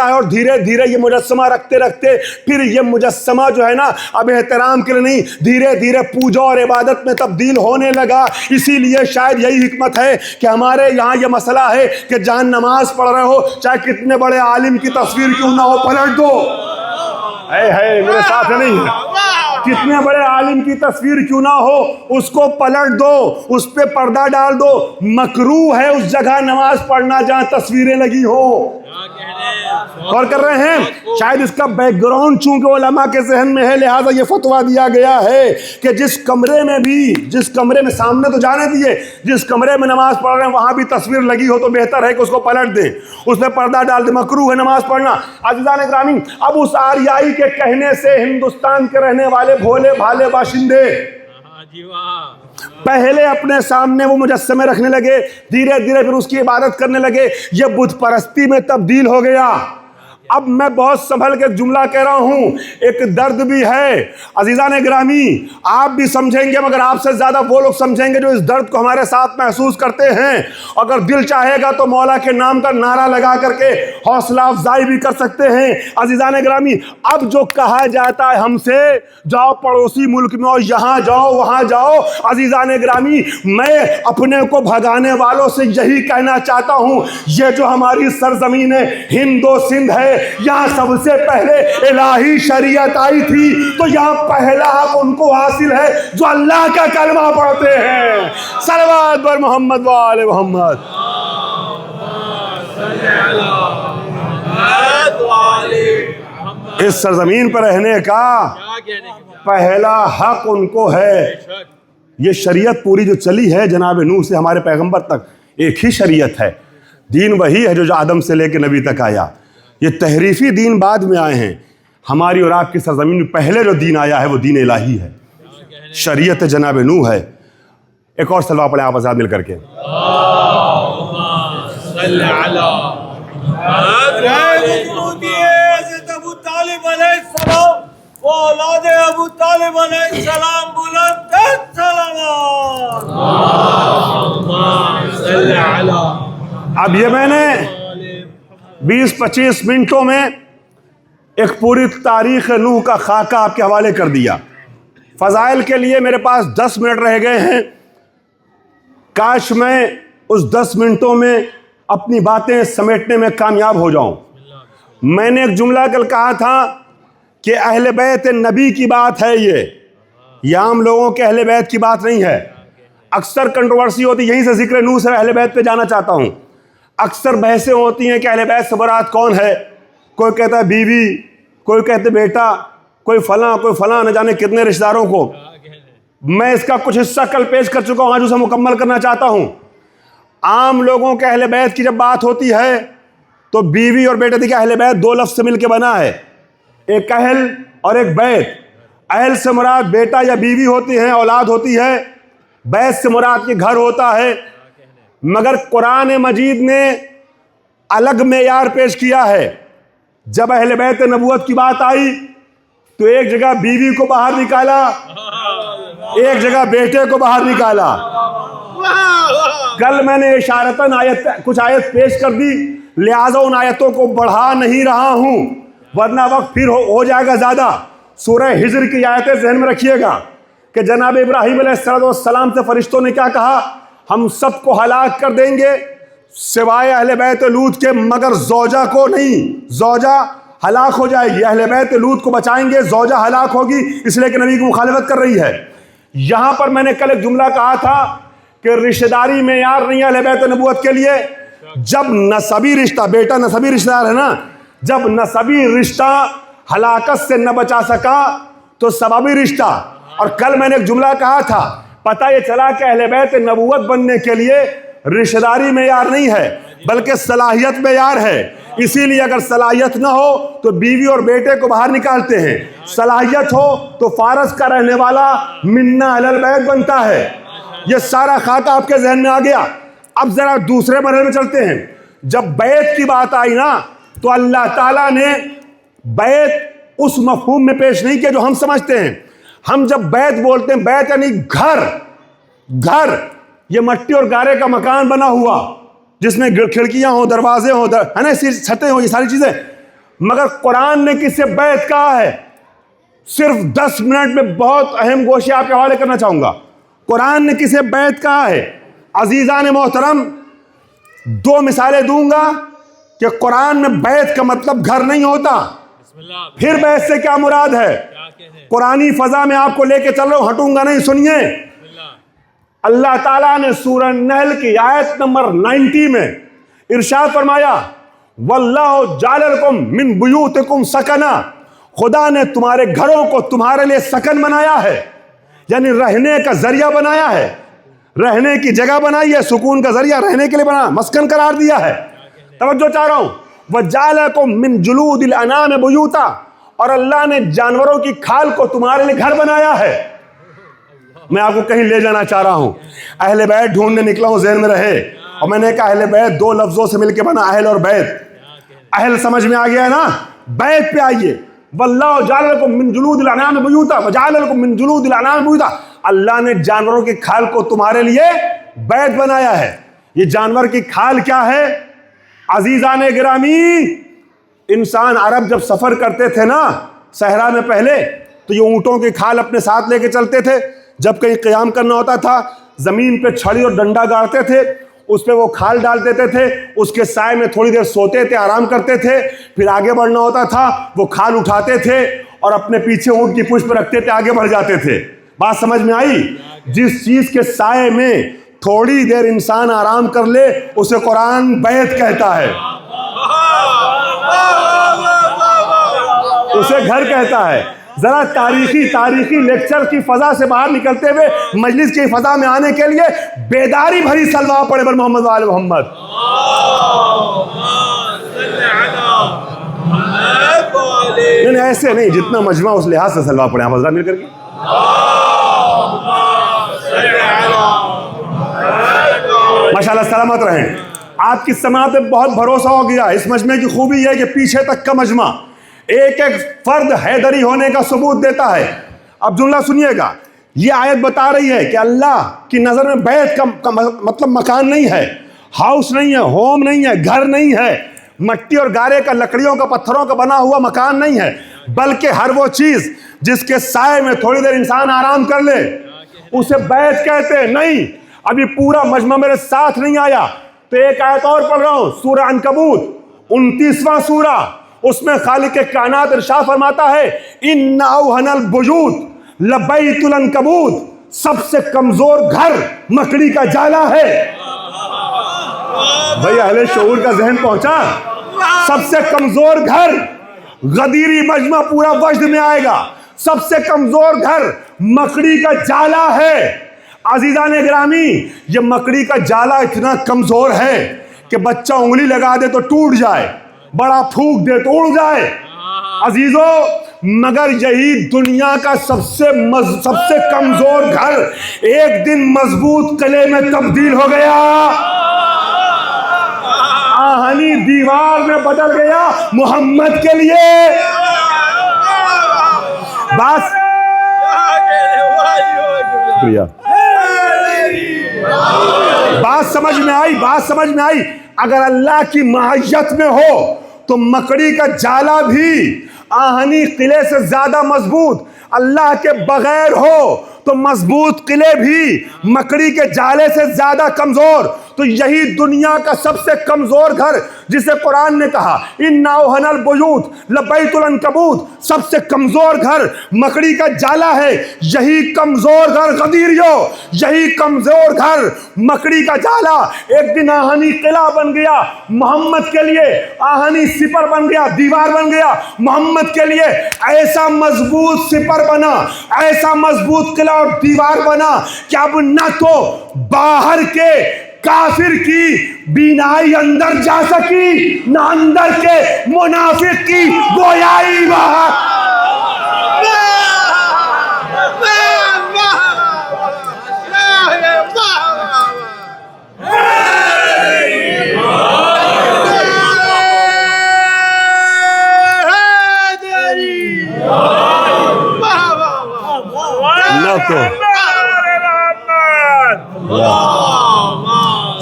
[SPEAKER 1] اور دھیرے دھیرے یہ مجسمہ رکھتے رکھتے پھر یہ مجسمہ جو ہے نا اب احترام کے لیے نہیں، دھیرے دھیرے پوجا اور عبادت میں تبدیل ہونے لگا۔ اسی لیے شاید یہی حکمت ہے کہ ہمارے یہاں یہ مسئلہ ہے کہ جہاں نماز پڑھ رہے ہو چاہے کتنے بڑے عالم کی تصویر کیوں نہ ہو پلٹ دو۔ ہے میرے ساتھ نہیں ہے، کتنے بڑے عالم کی تصویر کیوں نہ ہو اس کو پلٹ دو، اس پہ پردہ ڈال دو۔ مکروہ ہے اس جگہ نماز پڑھنا جہاں تصویریں لگی ہو۔ غور کر رہے ہیں؟ شاید اس کا بیک گراؤنڈ چونکہ علماء کے ذہن میں ہے لہٰذا یہ فتویٰ دیا گیا ہے کہ جس کمرے میں سامنے تو جانے دیے، جس کمرے میں نماز پڑھ رہے ہیں وہاں بھی تصویر لگی ہو تو بہتر ہے کہ اس کو پلٹ دیں، اس پہ پردہ ڈال دیں، مکروہ ہے نماز پڑھنا۔ عزیزان گرامی، اب اس آریائی کے کہنے سے ہندوستان کے رہنے والے بھولے بھالے باشندے پہلے اپنے سامنے وہ مجسمے رکھنے لگے، دھیرے دھیرے پھر اس کی عبادت کرنے لگے، یہ بت پرستی میں تبدیل ہو گیا۔ اب میں بہت سنبھل کے جملہ کہہ رہا ہوں، ایک درد بھی ہے عزیزان گرامی، آپ بھی سمجھیں گے مگر آپ سے زیادہ وہ لوگ سمجھیں گے جو اس درد کو ہمارے ساتھ محسوس کرتے ہیں۔ اگر دل چاہے گا تو مولا کے نام کا نعرہ لگا کر کے حوصلہ افزائی بھی کر سکتے ہیں۔ عزیزان گرامی، اب جو کہا جاتا ہے ہم سے جاؤ پڑوسی ملک میں اور یہاں جاؤ وہاں جاؤ، عزیزان گرامی میں اپنے کو بھگانے والوں سے یہی کہنا چاہتا ہوں، یہ جو ہماری سرزمین ہے ہند و سندھ ہے، یہاں سب سے پہلے الہی شریعت آئی تھی تو یہاں پہلا حق ان کو حاصل ہے جو اللہ کا کلمہ پڑھتے ہیں۔ صلوات بر محمد و آل محمد۔ اس سرزمین پر رہنے کا پہلا حق ان کو ہے۔ یہ شریعت پوری جو چلی ہے جناب نوح سے ہمارے پیغمبر تک ایک ہی شریعت ہے، دین وہی ہے جو آدم سے لے کے نبی تک آیا۔ یہ تحریفی دین بعد میں آئے ہیں، ہماری اور آپ کی سرزمین میں پہلے جو دین آیا ہے وہ دین الہی ہے، شریعت جناب نوح ہے۔ ایک اور صلوات پڑھیں آپ آزاد مل کر کے۔
[SPEAKER 2] ابو طالب علیہ السلام اولاد ابو طالب علیہ السلام بلند سلام۔
[SPEAKER 1] اب یہ میں نے 20-25 منٹوں میں ایک پوری تاریخ نوح کا خاکہ آپ کے حوالے کر دیا۔ فضائل کے لیے میرے پاس 10 منٹ رہ گئے ہیں، کاش میں اس 10 منٹوں میں اپنی باتیں سمیٹنے میں کامیاب ہو جاؤں۔ میں نے ایک جملہ کل کہا تھا کہ اہل بیت نبی کی بات ہے، یہ عام لوگوں کے اہل بیت کی بات نہیں ہے۔ اکثر کنٹروورسی ہوتی، یہیں سے ذکر نوح سے اہل بیت پہ جانا چاہتا ہوں۔ اکثر بحثیں ہوتی ہیں کہ اہل بیت سے مراد کون ہے، کوئی کہتا ہے بیوی، کوئی کہتے بیٹا، کوئی فلاں نہ جانے کتنے رشتہ داروں کو۔ میں اس کا کچھ حصہ کل پیش کر چکا ہوں، آج اسے مکمل کرنا چاہتا ہوں۔ عام لوگوں کے اہل بیت کی جب بات ہوتی ہے تو بیوی اور بیٹے، دیکھیں اہل بیت 2 لفظ سے مل کے بنا ہے، ایک اہل اور ایک بیت۔ اہل سے مراد بیٹا یا بیوی ہوتی ہیں، اولاد ہوتی ہے، بیت سے مراد کے گھر ہوتا ہے۔ مگر قرآن مجید نے الگ معیار پیش کیا ہے۔ جب اہل بیت نبوت کی بات آئی تو ایک جگہ بیوی کو باہر نکالا، ایک جگہ بیٹے کو باہر نکالا۔ کل میں نے اشارتاً کچھ آیت پیش کر دی، لہٰذا ان آیتوں کو بڑھا نہیں رہا ہوں ورنہ وقت پھر ہو جائے گا زیادہ۔ سورہ ہجر کی آیتیں ذہن میں رکھیے گا کہ جناب ابراہیم علیہ السلام سے فرشتوں نے کیا کہا، ہم سب کو ہلاک کر دیں گے سوائے اہل بیت لوط کے، مگر زوجہ کو نہیں، زوجہ ہلاک ہو جائے گی۔ اہل بیت لوط کو بچائیں گے، زوجہ ہلاک ہوگی، اس لیے کہ نبی کی مخالفت کر رہی ہے۔ یہاں پر میں نے کل ایک جملہ کہا تھا کہ رشتہ داری معیار نہیں ہے اہل بیت نبوت کے لیے۔ جب نسبی رشتہ، بیٹا نسبی رشتہ دار ہے نا، جب نسبی رشتہ ہلاکت سے نہ بچا سکا تو سببی رشتہ۔ اور کل میں نے ایک جملہ کہا تھا، پتہ یہ چلا کہ اہل بیت نبوت بننے کے لیے رشتہ داری معیار نہیں ہے بلکہ صلاحیت معیار ہے۔ اسی لیے اگر صلاحیت نہ ہو تو بیوی اور بیٹے کو باہر نکالتے ہیں، صلاحیت ہو تو فارس کا رہنے والا منا اہل البیت بنتا ہے۔ یہ سارا خاکہ آپ کے ذہن میں آ گیا۔ اب ذرا دوسرے مرحلے میں چلتے ہیں۔ جب بیعت کی بات آئی نا تو اللہ تعالیٰ نے بیعت اس مفہوم میں پیش نہیں کیا جو ہم سمجھتے ہیں۔ ہم جب بیعت بولتے ہیں، بیعت یعنی گھر، یہ مٹی اور گارے کا مکان بنا ہوا جس میں کھڑکیاں ہوں، دروازے ہوں، ہے نا، چھتیں ہوں، یہ ساری چیزیں۔ مگر قرآن نے کس سے بیعت کہا ہے؟ صرف 10 منٹ میں بہت اہم گوشے آپ کے حوالے کرنا چاہوں گا۔ قرآن نے کسے بیعت کہا ہے؟ عزیزان محترم، 2 مثالیں دوں گا کہ قرآن میں بیعت کا مطلب گھر نہیں ہوتا۔ پھر بیعت سے کیا مراد ہے؟ قرآنی فضا میں آپ کو لے کے چل رہا ہوں، ہٹوں گا نہیں، سنیے۔ اللہ تعالیٰ نے سورہ نحل کی آیت نمبر 90 میں ارشاد فرمایا، وَاللَّهُ جَعَلَ لَكُم مِّن بُيُوتِكُمْ سَكَنًا، خدا نے تمہارے گھروں کو تمہارے لیے سکن بنایا ہے، یعنی رہنے کا ذریعہ بنایا ہے، رہنے کی جگہ بنائی ہے، سکون کا ذریعہ رہنے کے لیے بنا، مسکن قرار دیا ہے۔ توجہ چاہ رہا ہوں، وَجَعَلَ لَكُم مِّن جُلُودِ الْأَنْعَامِ بُيُوتًا، اور اللہ نے جانوروں کی کھال کو تمہارے لیے گھر بنایا ہے۔ میں آپ کو کہیں لے جانا چاہ رہا ہوں، اہل بیت ڈھونڈنے نکلا ہوں، ذہن میں رہے۔ اور میں نے کہا اہل بیت 2 لفظوں سے مل کے بنا، اہل اور بیت۔ اہل سمجھ میں آ گیا ہے نا؟ بیت پہ آئیے، واللہ جعل لکم من جلود الانعام بیوتا وجعل لکم من جلود الانعام بیوتا، اللہ نے جانوروں کی کھال کو تمہارے لیے بیت بنایا ہے۔ یہ جانور کی کھال کیا ہے؟ عزیزان گرامی، انسان عرب جب سفر کرتے تھے نا صحرا میں پہلے، تو یہ اونٹوں کی کھال اپنے ساتھ لے کے چلتے تھے۔ جب کہیں قیام کرنا ہوتا تھا، زمین پہ چھڑی اور ڈنڈا گاڑتے تھے، اس پہ وہ کھال ڈال دیتے تھے، اس کے سائے میں تھوڑی دیر سوتے تھے، آرام کرتے تھے، پھر آگے بڑھنا ہوتا تھا، وہ کھال اٹھاتے تھے اور اپنے پیچھے اونٹ کی پشت پہ رکھتے تھے، آگے بڑھ جاتے تھے۔ بات سمجھ میں آئی؟ جس چیز کے سائے میں تھوڑی دیر انسان آرام کر لے اسے قرآن بیت کہتا ہے، اسے گھر کہتا ہے۔ ذرا تاریخی لیکچر کی فضا سے باہر نکلتے ہوئے مجلس کی فضا میں آنے کے لیے بیداری بھری سلوا پڑے بر محمد وآل محمد۔ نہیں ایسے نہیں، جتنا مجمع اس لحاظ سے سلوا پڑے آپ حضرات مل کر کے۔ ماشاءاللہ سلامت رہیں۔ آپ کی سماعت پہ بہت بھروسہ ہو گیا۔ اس مجمع کی خوبی یہ ہے کہ پیچھے تک کا مجمع ایک ایک فرد حیدری ہونے کا ثبوت دیتا ہے۔ اب جملہ سنیے گا، یہ آیت بتا رہی ہے کہ اللہ کی نظر میں بیت کا مطلب مکان نہیں ہے، ہاؤس نہیں ہے، ہوم نہیں ہے، گھر نہیں ہے، مٹی اور گارے کا، لکڑیوں کا، پتھروں کا بنا ہوا مکان نہیں ہے، بلکہ ہر وہ چیز جس کے سائے میں تھوڑی دیر انسان آرام کر لے اسے بیت کہتے ہیں۔ نہیں، ابھی پورا مجمع میرے ساتھ نہیں آیا تو ایک آیت اور پڑھ رہا ہوں، سورہ عنکبوت 29واں سورہ، اس میں خالق کائنات ارشاد فرماتا ہے، ان اوہن البیوت لبیت العنکبوت، سب سے کمزور گھر مکڑی کا جالا ہے۔ بھئی اہل شعور کا ذہن پہنچا؟ سب سے کمزور گھر، غدیری مجمع پورا وجد میں آئے گا، سب سے کمزور گھر مکڑی کا جالا ہے۔ عزیزان گرامی، یہ مکڑی کا جالا اتنا کمزور ہے کہ بچہ انگلی لگا دے تو ٹوٹ جائے، بڑا پھونک دے تو اڑ جائے۔ عزیزو، مگر یہی دنیا کا سب سے کمزور گھر ایک دن مضبوط قلعے میں تبدیل ہو گیا، آہنی دیوار میں بدل گیا محمد کے لیے۔ بس بات سمجھ میں آئی۔ اگر اللہ کی معیت میں ہو تو مکڑی کا جالا بھی آہنی قلعے سے زیادہ مضبوط، اللہ کے بغیر ہو تو مضبوط قلعے بھی مکڑی کے جالے سے زیادہ کمزور۔ تو یہی دنیا کا سب سے کمزور گھر جسے قرآن نے کہا ان اوہن البیوت لبیت العنکبوت، سب سے کمزور گھر مکڑی کا جالا ہے۔ یہی کمزور گھر غدیریو، یہی کمزور گھر مکڑی کا جالا ایک دن آہنی قلعہ بن گیا محمد کے لیے، آہنی سپر بن گیا، دیوار بن گیا محمد کے لیے۔ ایسا مضبوط سپر بنا، ایسا مضبوط قلعہ اور دیوار بنا کہ اب نہ تو باہر کے کافر کی بینائی اندر جا سکی نہ اندر کے منافق کی گویائی باہر.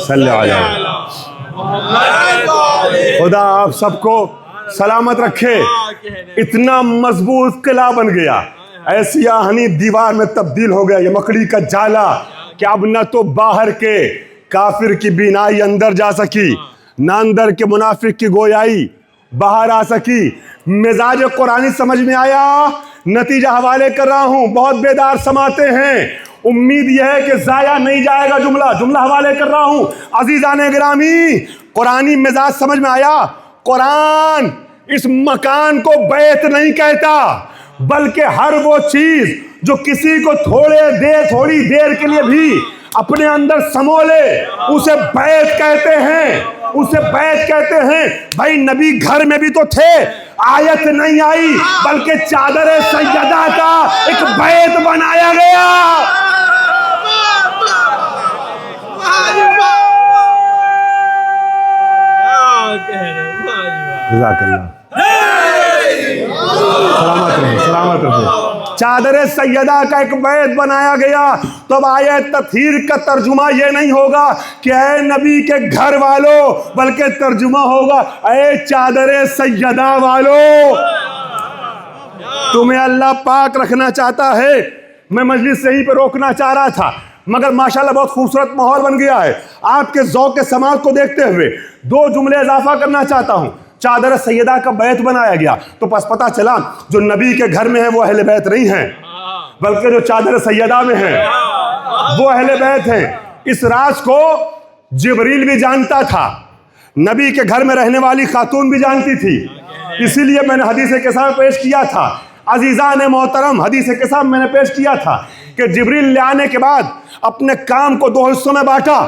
[SPEAKER 1] صلی علیہ خدا آپ سب کو سلامت رکھے. اتنا مضبوط قلعہ بن گیا, ایسی آہنی دیوار میں تبدیل ہو گیا, یہ مکڑی کا جالا کہ اب نہ تو باہر کے کافر کی بینائی اندر جا سکی نہ اندر کے منافق کی گویائی باہر آ سکی. مزاج قرآنی سمجھ میں آیا؟ نتیجہ حوالے کر رہا ہوں, بہت بیدار سماتے ہیں, امید یہ ہے کہ ضائع نہیں جائے گا. جملہ حوالے کر رہا ہوں. عزیزان گرامی, قرآنی مزاج سمجھ میں آیا؟ قرآن اس مکان کو بیت نہیں کہتا, بلکہ ہر وہ چیز جو کسی کو تھوڑی دیر کے لیے بھی اپنے اندر سمو لے اسے بیت کہتے ہیں. بھائی نبی گھر میں بھی تو تھے, آیت نہیں آئی بلکہ چادر سیدہ کا ایک بیت بنایا گیا. جزاک اللہ, سلامت رہے. چادر سیدہ کا ایک بیت بنایا گیا. تو اب آیت تطہیر کا ترجمہ یہ نہیں ہوگا کہ اے نبی کے گھر والو, بلکہ ترجمہ ہوگا اے چادر سیدہ والو. تمہیں اللہ پاک رکھنا چاہتا ہے. میں مجلس سے ہی پہ روکنا چاہ رہا تھا, مگر ماشاءاللہ بہت خوبصورت ماحول بن گیا ہے. آپ کے ذوق سماعت کو دیکھتے ہوئے 2 جملے اضافہ کرنا چاہتا ہوں. چادر سیدہ کا بیت بنایا گیا تو پس پتہ چلا جو نبی کے گھر میں ہیں وہ اہل بیت نہیں ہیں, بلکہ جو چادر سیدہ میں ہیں وہ اہل بیت ہیں. اس راز کو جبریل بھی جانتا تھا, نبی کے گھر میں رہنے والی خاتون بھی جانتی تھی. اسی لیے میں نے حدیث کے ساتھ پیش کیا تھا. عزیزان محترم, حدیث کے ساتھ میں نے پیش کیا تھا کہ جبریل لے آنے کے بعد اپنے کام کو 2 حصوں میں بانٹا.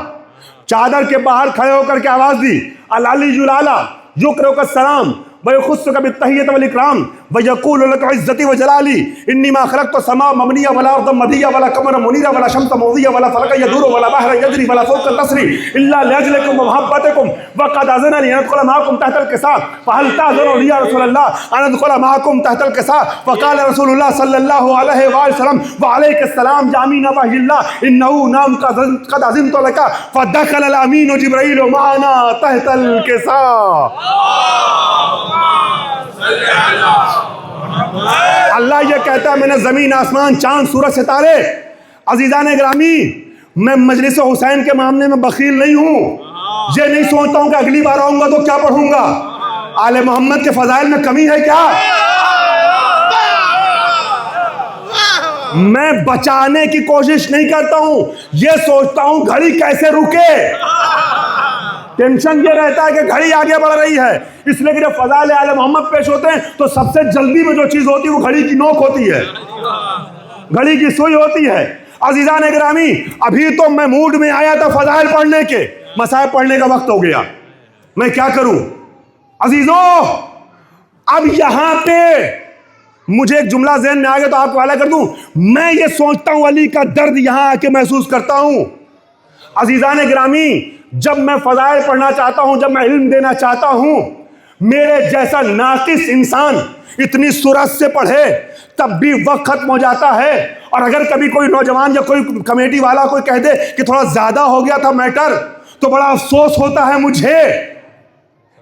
[SPEAKER 1] چادر کے باہر کھڑے ہو کر کے آواز دی, العلی الاعلی یقرؤک السلام ويخصك بالتحية والإكرام ويقول لك عزتي وجلالي إني ما خلقت السماء مبنية ولا أرضا مدية ولا قمرا منيرا ولا شمسا موضية ولا فلكا يدور ولا بحرا يجري ولا فوقا تسري إلا لأجلكم ومحبتكم وقد أذن لي أن أدخل معكم تحت الكساء فهل تأذن لي يا رسول الله أن أدخل معكم تحت الكساء فقال رسول الله صلى الله عليه وآله وسلم وعليك السلام يا أمين وحي الله إنه نام قد أذنت لك فدخل الأمين جبريل معنا تحت الكساء. اللہ یہ کہتا ہے میں نے زمین آسمان چاند سورج ستارے. عزیزان گرامی, میں مجلس حسین کے معاملے میں بخیل نہیں ہوں. یہ نہیں سوچتا ہوں کہ اگلی بار آؤں گا تو کیا پڑھوں گا. آل محمد کے فضائل میں کمی ہے کیا؟ میں بچانے کی کوشش نہیں کرتا ہوں, یہ سوچتا ہوں گھڑی کیسے رکے. ٹینشن یہ رہتا ہے کہ گھڑی آگے بڑھ رہی ہے, اس لیے کہ جب فضائل آل محمد پیش ہوتے ہیں تو سب سے جلدی میں جو چیز ہوتی ہے وہ گھڑی کی نوک ہوتی ہے, گھڑی کی سوئی ہوتی ہے. عزیزان گرامی, ابھی تو میں موڈ میں آیا تھا فضائل پڑھنے کے, مصائب پڑھنے کا وقت ہو گیا, میں کیا کروں. عزیزوں, اب یہاں پہ مجھے ایک جملہ ذہن میں آ گیا تو آپ کو حوالہ کر دوں. میں یہ سوچتا ہوں علی کا درد یہاں آ کے محسوس کرتا ہوں. عزیزان گرامی, جب میں فضائل پڑھنا چاہتا ہوں, جب میں علم دینا چاہتا ہوں, میرے جیسا ناقص انسان اتنی سرعت سے پڑھے تب بھی وقت ختم ہو جاتا ہے. اور اگر کبھی کوئی نوجوان یا کوئی کمیٹی والا کوئی کہہ دے کہ تھوڑا زیادہ ہو گیا تھا میٹر, تو بڑا افسوس ہوتا ہے مجھے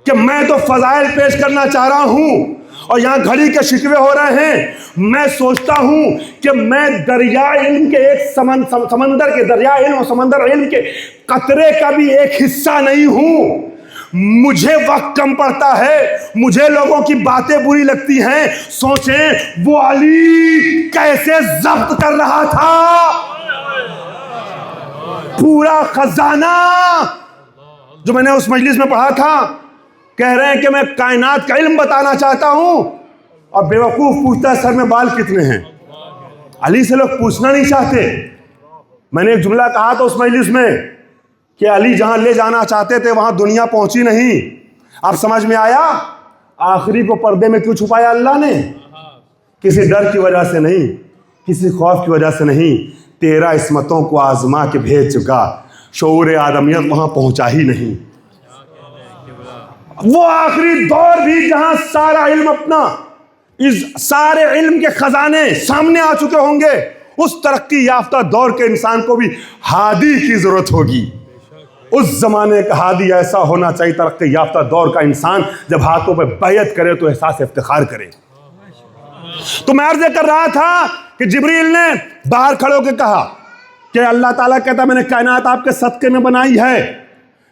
[SPEAKER 1] کہ میں تو فضائل پیش کرنا چاہ رہا ہوں اور یہاں گھڑی کے شکوے ہو رہے ہیں. میں سوچتا ہوں کہ میں دریا علم کے ایک سمندر کے دریا علم اور سمندر علم کے قطرے کا بھی ایک حصہ نہیں ہوں. مجھے وقت کم پڑتا ہے, مجھے لوگوں کی باتیں بری لگتی ہیں. سوچیں وہ علی کیسے ضبط کر رہا تھا پورا خزانہ جو میں نے اس مجلس میں پڑھا تھا. کہہ رہے ہیں کہ میں کائنات کا علم بتانا چاہتا ہوں, اور بیوقوف پوچھتا ہے سر میں بال کتنے ہیں. علی سے لوگ پوچھنا نہیں چاہتے. میں نے ایک جملہ کہا تھا اس مجلس میں, کہ علی جہاں لے جانا چاہتے تھے وہاں دنیا پہنچی نہیں. اب سمجھ میں آیا آخری کو پردے میں کیوں چھپایا اللہ نے؟ کسی ڈر کی وجہ سے نہیں, کسی خوف کی وجہ سے نہیں, 13 عصمتوں کو آزما کے بھیج چکا, شعور آدمیت وہاں پہنچا ہی نہیں. وہ آخری دور بھی جہاں سارا علم اپنا, اس سارے علم کے خزانے سامنے آ چکے ہوں گے, اس ترقی یافتہ دور کے انسان کو بھی ہادی کی ضرورت ہوگی. اس زمانے کا ہادی ایسا ہونا چاہیے, ترقی یافتہ دور کا انسان جب ہاتھوں پہ بیعت کرے تو احساس افتخار کرے. تو میں عرض کر رہا تھا کہ جبریل نے باہر کھڑے ہو کے کہا کہ اللہ تعالیٰ کہتا میں نے کائنات آپ کے صدقے میں بنائی ہے.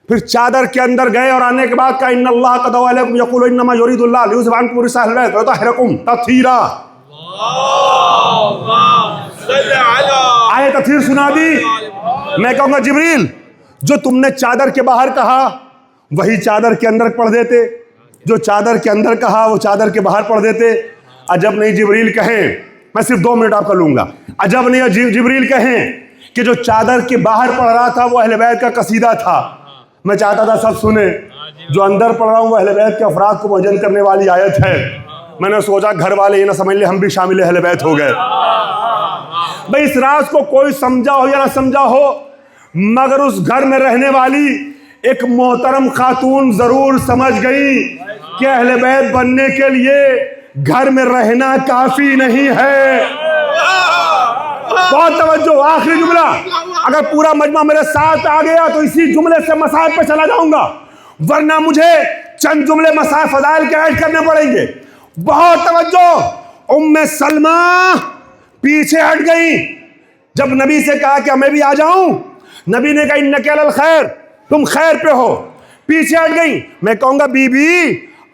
[SPEAKER 1] پھر چادر کے اندر گئے اور آنے کے بعد کہا ان اللہ قد علیکم یقول انما یرید اللہ لیذهب عنکم الرجس اہل البیت ویطہرکم تطہیرا. آئے تطہیر سنا دی. میں کہوں گا جبریل جو تم نے چادر کے باہر کہا وہی چادر کے اندر پڑھ دیتے, جو چادر کے اندر کہا وہ چادر کے باہر پڑھ دیتے. عجب نہیں جبریل کہیں, میں صرف 2 منٹ آپ کا لوں گا, عجب نہیں جبریل کہیں کہ جو چادر کے باہر پڑھ رہا تھا وہ اہل بیت کا قصیدہ تھا. میں چاہتا تھا سب سنیں, جو اندر پڑھ رہا ہوں وہ اہل بیت کے افراد کو مجن کرنے والی آیت ہے. میں نے سوچا گھر والے یہ نہ سمجھ لے ہم بھی شامل اہل بیت ہو گئے. بھئی اس راز کو کوئی سمجھا ہو یا نہ سمجھا ہو, مگر اس گھر میں رہنے والی ایک محترم خاتون ضرور سمجھ گئی کہ اہل بیت بننے کے لیے گھر میں رہنا کافی نہیں ہے. بہت توجہ, آخری جملہ, اگر پورا مجمع میرے ساتھ آ گیا تو اسی جملے سے مسائل پہ چلا جاؤں گا, ورنہ مجھے چند جملے مسائل فضائل کے ایڈ کرنے پڑیں گے. بہت توجہ. ام سلمہ پیچھے ہٹ گئی جب نبی سے کہا کہ میں بھی آ جاؤں. نبی نے کہا انک علی الخیر, تم خیر پہ ہو. پیچھے ہٹ گئی. میں کہوں گا بی بی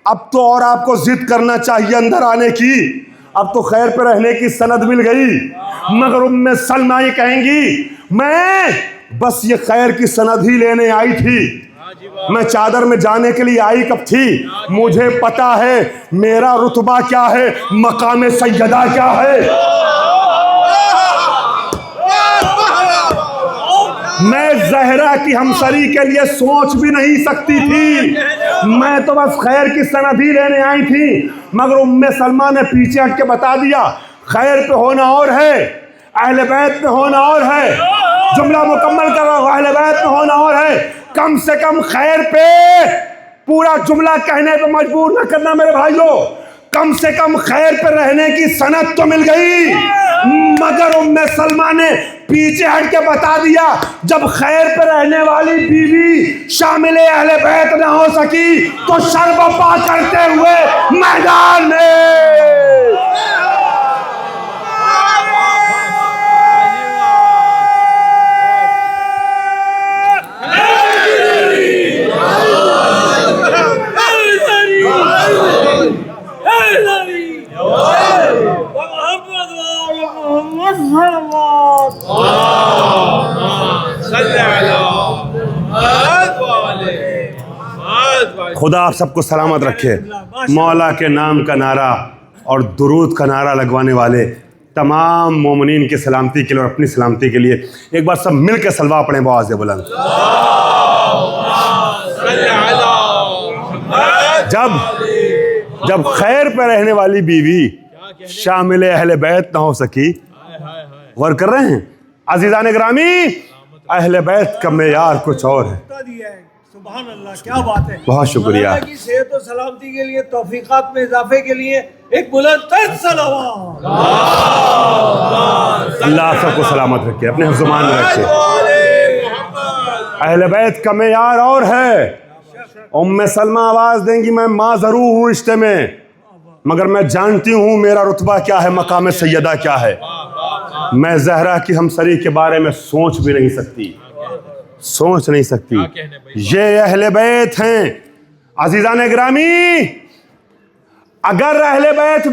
[SPEAKER 1] اب تو اور آپ کو ضد کرنا چاہیے اندر آنے کی, اب تو خیر پہ رہنے کی سند مل گئی. مگر ام سلمہ یہ کہیں گی میں بس یہ خیر کی سند ہی لینے آئی تھی, میں چادر میں جانے کے لیے آئی کب تھی؟ مجھے پتا ہے میرا رتبہ کیا ہے, مقام سیدہ کیا ہے. میں زہرا کی ہمسری کے لیے سوچ بھی نہیں سکتی تھی, میں تو بس خیر کی سند ہی لینے آئی تھی. مگر ام سلمہ نے پیچھے ہٹ کے بتا دیا خیر پہ ہونا اور ہے, اہل بیت پہ ہونا اور ہے. جملہ مکمل کر رہا ہوں, اہل بیت پہ ہونا اور ہے. کم سے کم خیر پہ پورا جملہ کہنے پہ مجبور نہ کرنا میرے بھائیوں, کم سے کم خیر پہ رہنے کی سند تو مل گئی. مگر ام سلمہ نے پیچھے ہٹ کے بتا دیا جب خیر پہ رہنے والی بیوی شامل اہل بیت نہ ہو سکی تو شر بپا کرتے ہوئے میدان میں. خدا آپ سب کو سلامت رکھے. مولا کے نام کا نعرہ اور درود کا نعرہ لگوانے والے تمام مومنین کی سلامتی کے لیے اور اپنی سلامتی کے لیے ایک بار سب مل کے سلوہ پڑھیں بآواز بلند. جب خیر پہ رہنے والی بیوی شامل اہل بیت نہ ہو سکی, غور کر رہے ہیں عزیزان گرامی, اہل بیت کا معیار کچھ اور ہے.
[SPEAKER 2] سبحان اللہ, کیا بات ہے.
[SPEAKER 1] بہت شکریہ.
[SPEAKER 2] اللہ کی صحت و سلامتی کے لیے, توفیقات میں اضافے کے لیے ایک بلند تر صلوات.
[SPEAKER 1] اللہ آپ سب کو سلامت رکھے, اپنے حفظ و امان میں رکھے. اہل بیت کا معیار اور ہے. ام سلمہ آواز دیں گی میں ماں ضرور ہوں رشتے میں, مگر میں جانتی ہوں میرا رتبہ کیا ہے, مقام سیدہ کیا ہے. میں زہرا کی ہمسری کے بارے میں سوچ بھی نہیں سکتی, سوچ نہیں سکتی. یہ اہل بیت ہیں. عزیزان گرامی, اگر اہل بیت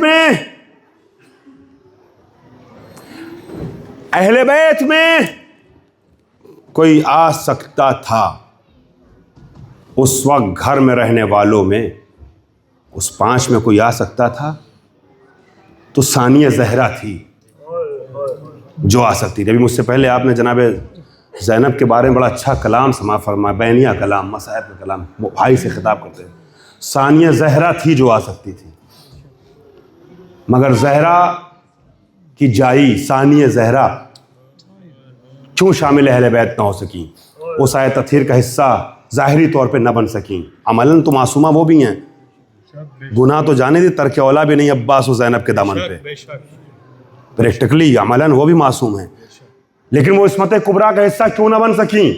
[SPEAKER 1] میں کوئی آ سکتا تھا اس وقت گھر میں رہنے والوں میں, اس 5 میں کوئی آ سکتا تھا تو ثانیہ زہرا تھی جو آ سکتی تھی. ابھی مجھ سے پہلے آپ نے جناب زینب کے بارے میں بڑا اچھا کلام سما فرمایا، بینیہ کلام، مصائب کا کلام، وہ بھائی سے خطاب کرتے ہیں۔ ثانیہ زہرا تھی جو آ سکتی تھی، مگر زہرا کی جائی ثانیہ زہرا کیوں شامل اہل بیت نہ ہو سکیں، اس آیت تطہیر کا حصہ ظاہری طور پہ نہ بن سکیں؟ عملاً تو معصومہ وہ بھی ہیں، گناہ تو جانے دی، ترک اولا بھی نہیں عباس و زینب کے دامن پہ، پریکٹیکلی عملاً وہ بھی معصوم ہیں، لیکن وہ عصمت کبریٰ کا حصہ کیوں نہ بن سکیں؟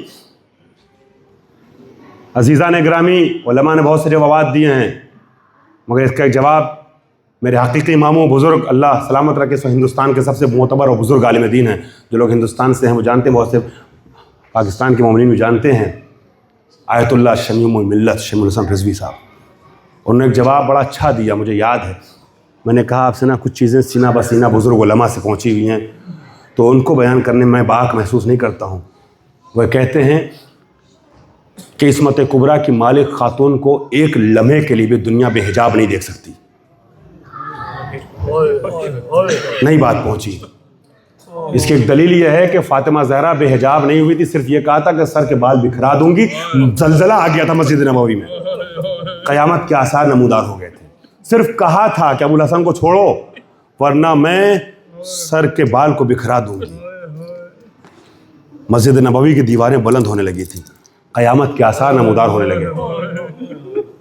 [SPEAKER 1] عزیزان گرامی، علماء نے بہت سے جوابات دیے ہیں، مگر اس کا ایک جواب میرے حقیقی اماموں بزرگ اللہ سلامت رکھے سو ہندوستان کے سب سے معتبر اور بزرگ عالم دین ہیں، جو لوگ ہندوستان سے ہیں وہ جانتے ہیں، بہت سے پاکستان کے مومنین بھی جانتے ہیں، آیت اللہ شمیم الملت شمیم الحسن رضوی صاحب۔ انہوں نے ایک جواب بڑا اچھا دیا، مجھے یاد ہے، میں نے کہا آپ سے نا کچھ چیزیں سینہ بسینہ بزرگ علماء سے پہنچی ہوئی ہیں، تو ان کو بیان کرنے میں باک محسوس نہیں کرتا ہوں۔ وہ کہتے ہیں کہ عصمت کبریٰ کی مالک خاتون کو ایک لمحے کے لیے بھی دنیا بے حجاب نہیں دیکھ سکتی۔ نہیں بات پہنچی۔ اس کی ایک دلیل یہ ہے کہ فاطمہ زہرا بے حجاب نہیں ہوئی تھی، صرف یہ کہا تھا کہ سر کے بال بکھرا دوں گی، زلزلہ آ گیا تھا مسجد نبوی میں، قیامت کے آثار نمودار ہو گئے تھے، صرف کہا تھا کہ ابوالحسن کو چھوڑو ورنہ میں سر کے بال کو بکھرا دوں گی۔ مسجد نبوی کی دیواریں بلند ہونے لگی تھی، قیامت کے آثار نمودار ہونے لگے،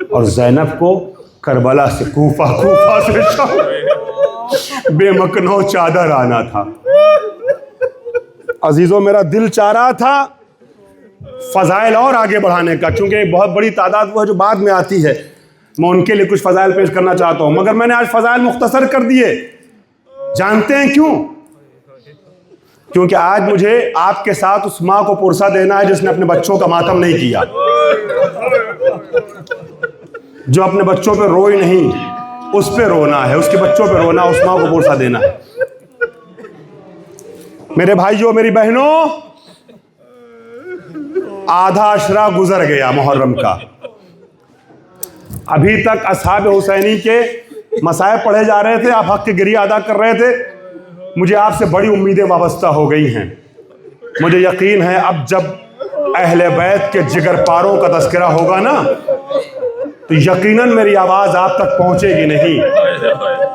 [SPEAKER 1] اور زینب کو کربلا سے کوفہ، کوفہ سے شام، بے مکنو چادر آنا تھا۔ عزیزوں، میرا دل چاہ رہا تھا فضائل اور آگے بڑھانے کا، کیونکہ ایک بہت بڑی تعداد وہ ہے جو بعد میں آتی ہے، میں ان کے لیے کچھ فضائل پیش کرنا چاہتا ہوں، مگر میں نے آج فضائل مختصر کر دیے۔ جانتے ہیں کیوں؟ کیونکہ آج مجھے آپ کے ساتھ اس ماں کو پرسہ دینا ہے جس نے اپنے بچوں کا ماتم نہیں کیا، جو اپنے بچوں پہ روئی نہیں، اس پہ رونا ہے، اس کے بچوں پہ رونا، اس ماں کو پرسہ دینا ہے۔ میرے بھائیوں، میری بہنوں، آدھا عشرہ گزر گیا محرم کا، ابھی تک اصحاب حسینی کے مصائب پڑھے جا رہے تھے، آپ حق کی گریہ ادا کر رہے تھے، مجھے آپ سے بڑی امیدیں وابستہ ہو گئی ہیں۔ مجھے یقین ہے اب جب اہل بیت کے جگر پاروں کا تذکرہ ہوگا نا تو یقیناً میری آواز آپ تک پہنچے گی نہیں،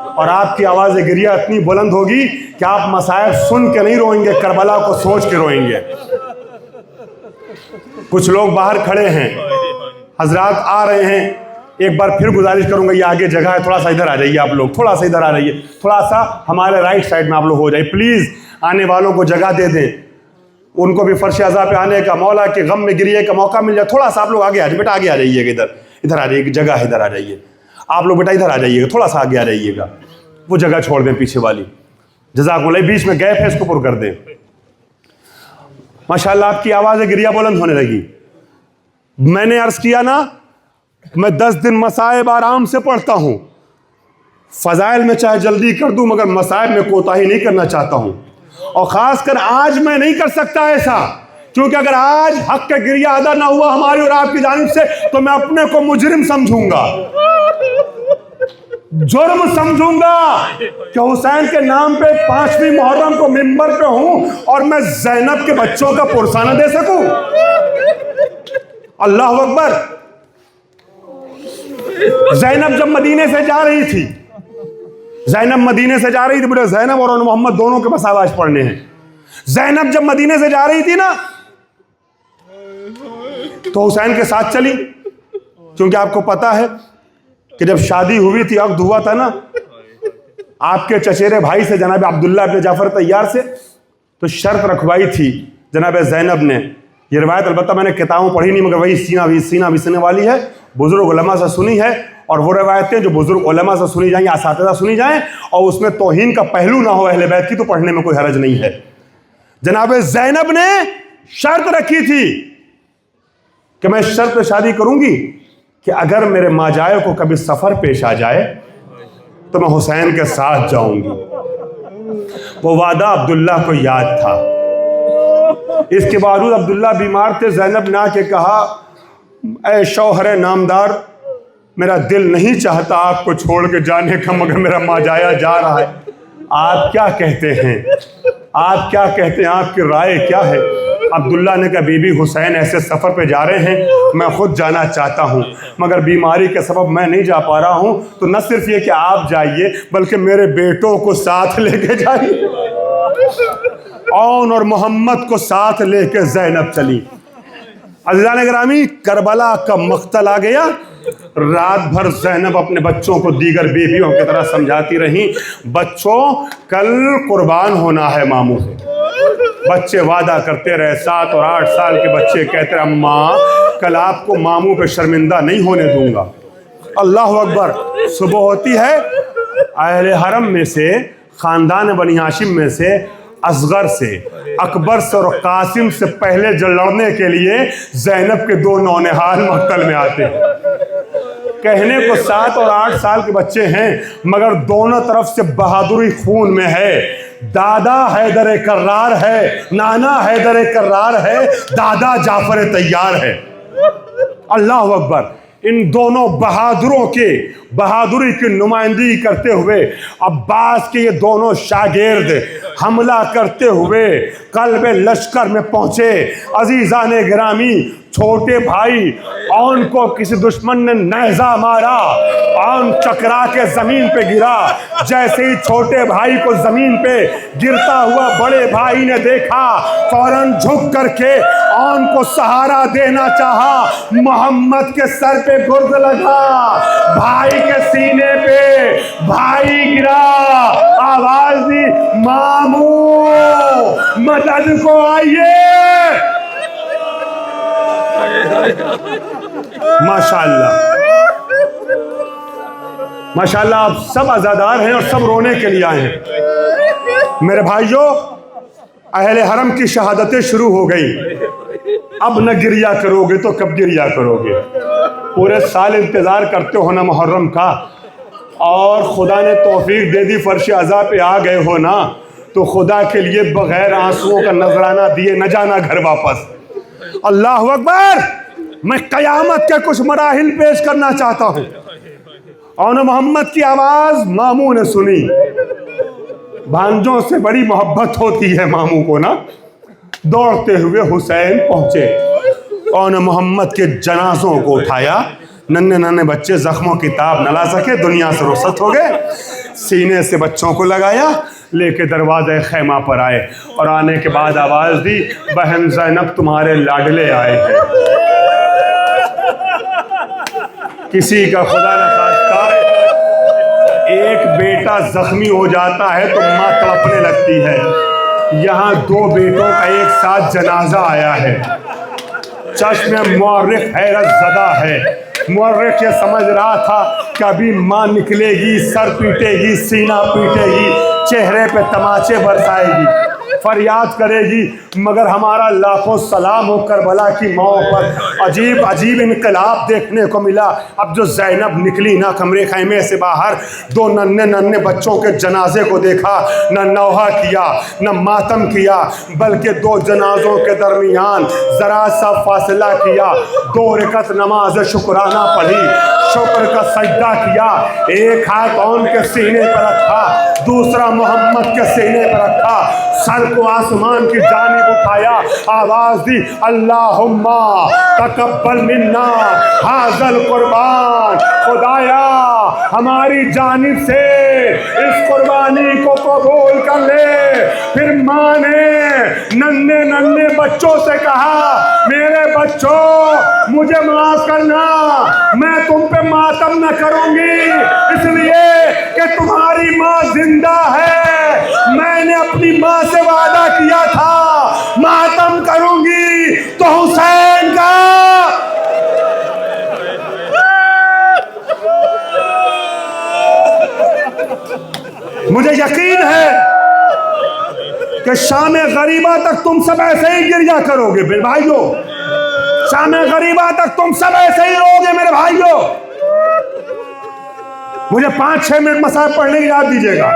[SPEAKER 1] اور آپ کی آواز گریہ اتنی بلند ہوگی کہ آپ مصائب سن کے نہیں روئیں گے، کربلا کو سوچ کے روئیں گے۔ کچھ لوگ باہر کھڑے ہیں، حضرات آ رہے ہیں، ایک بار پھر گزارش کروں گا، یہ آگے جگہ ہے، تھوڑا سا ادھر آ جائیے، آپ لوگ تھوڑا سا ادھر آ رہیے، تھوڑا سا ہمارے رائٹ سائڈ میں آپ لوگ ہو جائیے پلیز، آنے والوں کو جگہ دے دیں، ان کو بھی فرش عزا پہ آنے کا، مولا کے غم میں گریے کا موقع مل جائے۔ تھوڑا سا آپ لوگ آگے آ جائیے، بیٹا آگے آ جائیے گا، ادھر آ جائیے، جگہ ہے، ادھر آ جائیے آپ لوگ، بیٹا ادھر آ جائیے گا، تھوڑا سا آگے آ جائیے گا، وہ جگہ چھوڑ دیں پیچھے والی، جزاک اللہ، بیچ میں گیپ ہے اس کو پر کر دیں۔ ماشاءاللہ آپ کی آوازیں گریہ بلند ہونے لگی۔ میں نے عرض کیا نا، میں 10 دن مصائب آرام سے پڑھتا ہوں، فضائل میں چاہے جلدی کر دوں مگر مصائب میں کوتاہی نہیں کرنا چاہتا ہوں، اور خاص کر آج میں نہیں کر سکتا ایسا، کیونکہ اگر آج حق کا گریہ ادا نہ ہوا ہماری اور آپ کی جانب سے تو میں اپنے کو مجرم سمجھوں گا، جرم سمجھوں گا کہ حسین کے نام پہ 5ویں محرم کو ممبر پہ ہوں اور میں زینب کے بچوں کا پرسہ نہ دے سکوں۔ اللہ اکبر۔ زینب جب مدینے سے جا رہی تھی، بڑے زینب اور محمد دونوں کے بس آواز پڑھنے ہیں، زینب جب مدینے سے جا رہی تھی نا تو حسین کے ساتھ چلی، کیونکہ آپ کو پتا ہے کہ جب شادی ہوئی تھی، عقد ہوا تھا نا آپ کے چچیرے بھائی سے جناب عبداللہ ابن جعفر طیار سے، تو شرط رکھوائی تھی جناب زینب نے، یہ روایت البتہ میں نے کتابوں پڑھی نہیں مگر وہی سینہ بھی سننے والی ہے، بزرگ علماء سے سنی ہے، اور وہ روایتیں جو بزرگ علماء سے سنی جائیں، اساتذہ سنی جائیں اور اس میں توہین کا پہلو نہ ہو اہل بیت کی، تو پڑھنے میں کوئی حرج نہیں ہے۔ جناب زینب نے شرط رکھی تھی کہ میں شرط پہ شادی کروں گی کہ اگر میرے ماجائے کو کبھی سفر پیش آ جائے تو میں حسین کے ساتھ جاؤں گی۔ وہ وعدہ عبداللہ کو یاد تھا، اس کے باوجود عبداللہ بیمار تھے، زینب نے آ کے کہا، اے شوہر نامدار، میرا دل نہیں چاہتا آپ کو چھوڑ کے جانے کا مگر میرا ماجایا جا رہا ہے، آپ کیا کہتے ہیں؟ آپ کی رائے کیا ہے؟ عبداللہ نے کہا بی بی حسین ایسے سفر پہ جا رہے ہیں، میں خود جانا چاہتا ہوں مگر بیماری کے سبب میں نہیں جا پا رہا ہوں، تو نہ صرف یہ کہ آپ جائیے بلکہ میرے بیٹوں کو ساتھ لے کے جائیے۔ اون اور محمد کو ساتھ لے کے زینب چلی۔ عزیزان گرامی، کربلا کا مقتل آ گیا۔ رات بھر زینب اپنے بچوں کو دیگر بیویوں کی طرح سمجھاتی رہیں، بچوں کل قربان ہونا ہے ماموں سے۔ بچے وعدہ کرتے رہے، 7 اور 8 سال کے بچے کہتے رہے اماں کل آپ کو ماموں پہ شرمندہ نہیں ہونے دوں گا۔ اللہ اکبر۔ صبح ہوتی ہے، اہل حرم میں سے، خاندان بنی ہاشم میں سے، اصغر سے، اکبر سے اور قاسم سے پہلے جو لڑنے کے لیے زینب کے 2 نونہال مقتل میں آتے ہیں۔ کہنے کو 7 اور 8 سال کے بچے ہیں مگر دونوں طرف سے بہادری خون میں ہے۔ دادا حیدر کرار ہے، نانا حیدر کرار ہے، دادا جعفر طیار ہے۔ اللہ اکبر۔ ان دونوں بہادروں کے بہادری کی نمائندگی کرتے ہوئے عباس کے یہ دونوں شاگرد حملہ کرتے ہوئے قلب لشکر میں پہنچے۔ عزیزان گرامی، چھوٹے بھائی اون کو کسی دشمن نے نیزہ مارا، اون چکرا کے زمین پہ گرا۔ جیسے ہی چھوٹے بھائی کو زمین پہ گرتا ہوا بڑے بھائی نے دیکھا، فوراً جھک کر کے اون کو سہارا دینا چاہا۔ محمد کے سر پہ گرد لگا، بھائی کے سینے پہ بھائی گرا، آواز دی ماموں مدد کو آئیے۔ ماشاءاللہ ماشاءاللہ، آپ سب عزادار ہیں اور سب رونے کے لیے آئے ہیں۔ میرے بھائیوں، اہل حرم کی شہادتیں شروع ہو گئی۔ اب نہ گریا کرو گے تو کب گریا کرو گے؟ پورے سال انتظار کرتے ہو نا محرم کا، اور خدا نے توفیق دے دی فرش عزا پہ آ گئے ہو نا، تو خدا کے لیے بغیر آنسوؤں کا نذرانہ دیے نہ جانا گھر واپس۔ اللہ اکبر۔ میں قیامت کے کچھ مراحل پیش کرنا چاہتا ہوں۔ اور محمد کی آواز ماموں نے سنی۔ بھانجوں سے بڑی محبت ہوتی ہے ماموں کو نا۔ دوڑتے ہوئے حسین پہنچے اور محمد کے جنازوں کو اٹھایا۔ ننھے ننھے بچے زخموں کی تاب نہ لا سکے، دنیا سے رخصت ہو گئے۔ سینے سے بچوں کو لگایا، لے کے دروازے خیمہ پر آئے، اور آنے کے بعد آواز دی بہن زینب تمہارے لاڈلے آئے ہیں۔ کسی کا خدا نہ خواستہ ایک بیٹا زخمی ہو جاتا ہے تو ماں تڑپنے لگتی ہے۔ یہاں 2 بیٹوں کا ایک ساتھ جنازہ آیا ہے۔ چشم مورخ حیرت زدہ ہے۔ مورخ یہ سمجھ رہا تھا کہ ابھی ماں نکلے گی، سر پیٹے گی، سینہ پیٹے گی، چہرے پہ تماچے برسائے گی، فریاد کرے گی، مگر ہمارا لاکھوں سلام ہو کربلا کی ماں پر عجیب عجیب انقلاب دیکھنے کو ملا۔ اب جو زینب نکلی نا کمرے خیمے سے باہر، 2 ننھے ننھے بچوں کے جنازے کو دیکھا، نہ نوحہ کیا نہ ماتم کیا، بلکہ 2 جنازوں کے درمیان ذرا سا فاصلہ کیا، 2 رکعت نماز شکرانہ پڑھی، شکر کا سجدہ کیا، ایک ہاتھ اون کے سینے پر رکھا، دوسرا محمد کے سینے پر رکھا، سر کو آسمان کی جانب اٹھایا، آواز دی اللہم تقبل منا ھذا القربان، خدایا ہماری جانب سے اس قربانی کو قبول کر لے۔ پھر ماں نے ننھے ننھے بچوں سے کہا میرے بچوں مجھے معاف کرنا، میں تم پہ ماتم نہ کروں گی، اس لیے کہ تمہاری ماں زندہ ہے، میں نے اپنی ماں سے وعدہ کیا تھا ماتم کروں گی تو حسین کا۔ مجھے یقین ہے کہ شام غریبہ تک تم سب ایسے ہی گریا کرو گے میرے بھائیوں، شام غریبہ تک تم سب ایسے ہی رہو گے میرے بھائیوں۔ مجھے 5-6 منٹ مصائب پڑھنے کی یاد دیجیے گا۔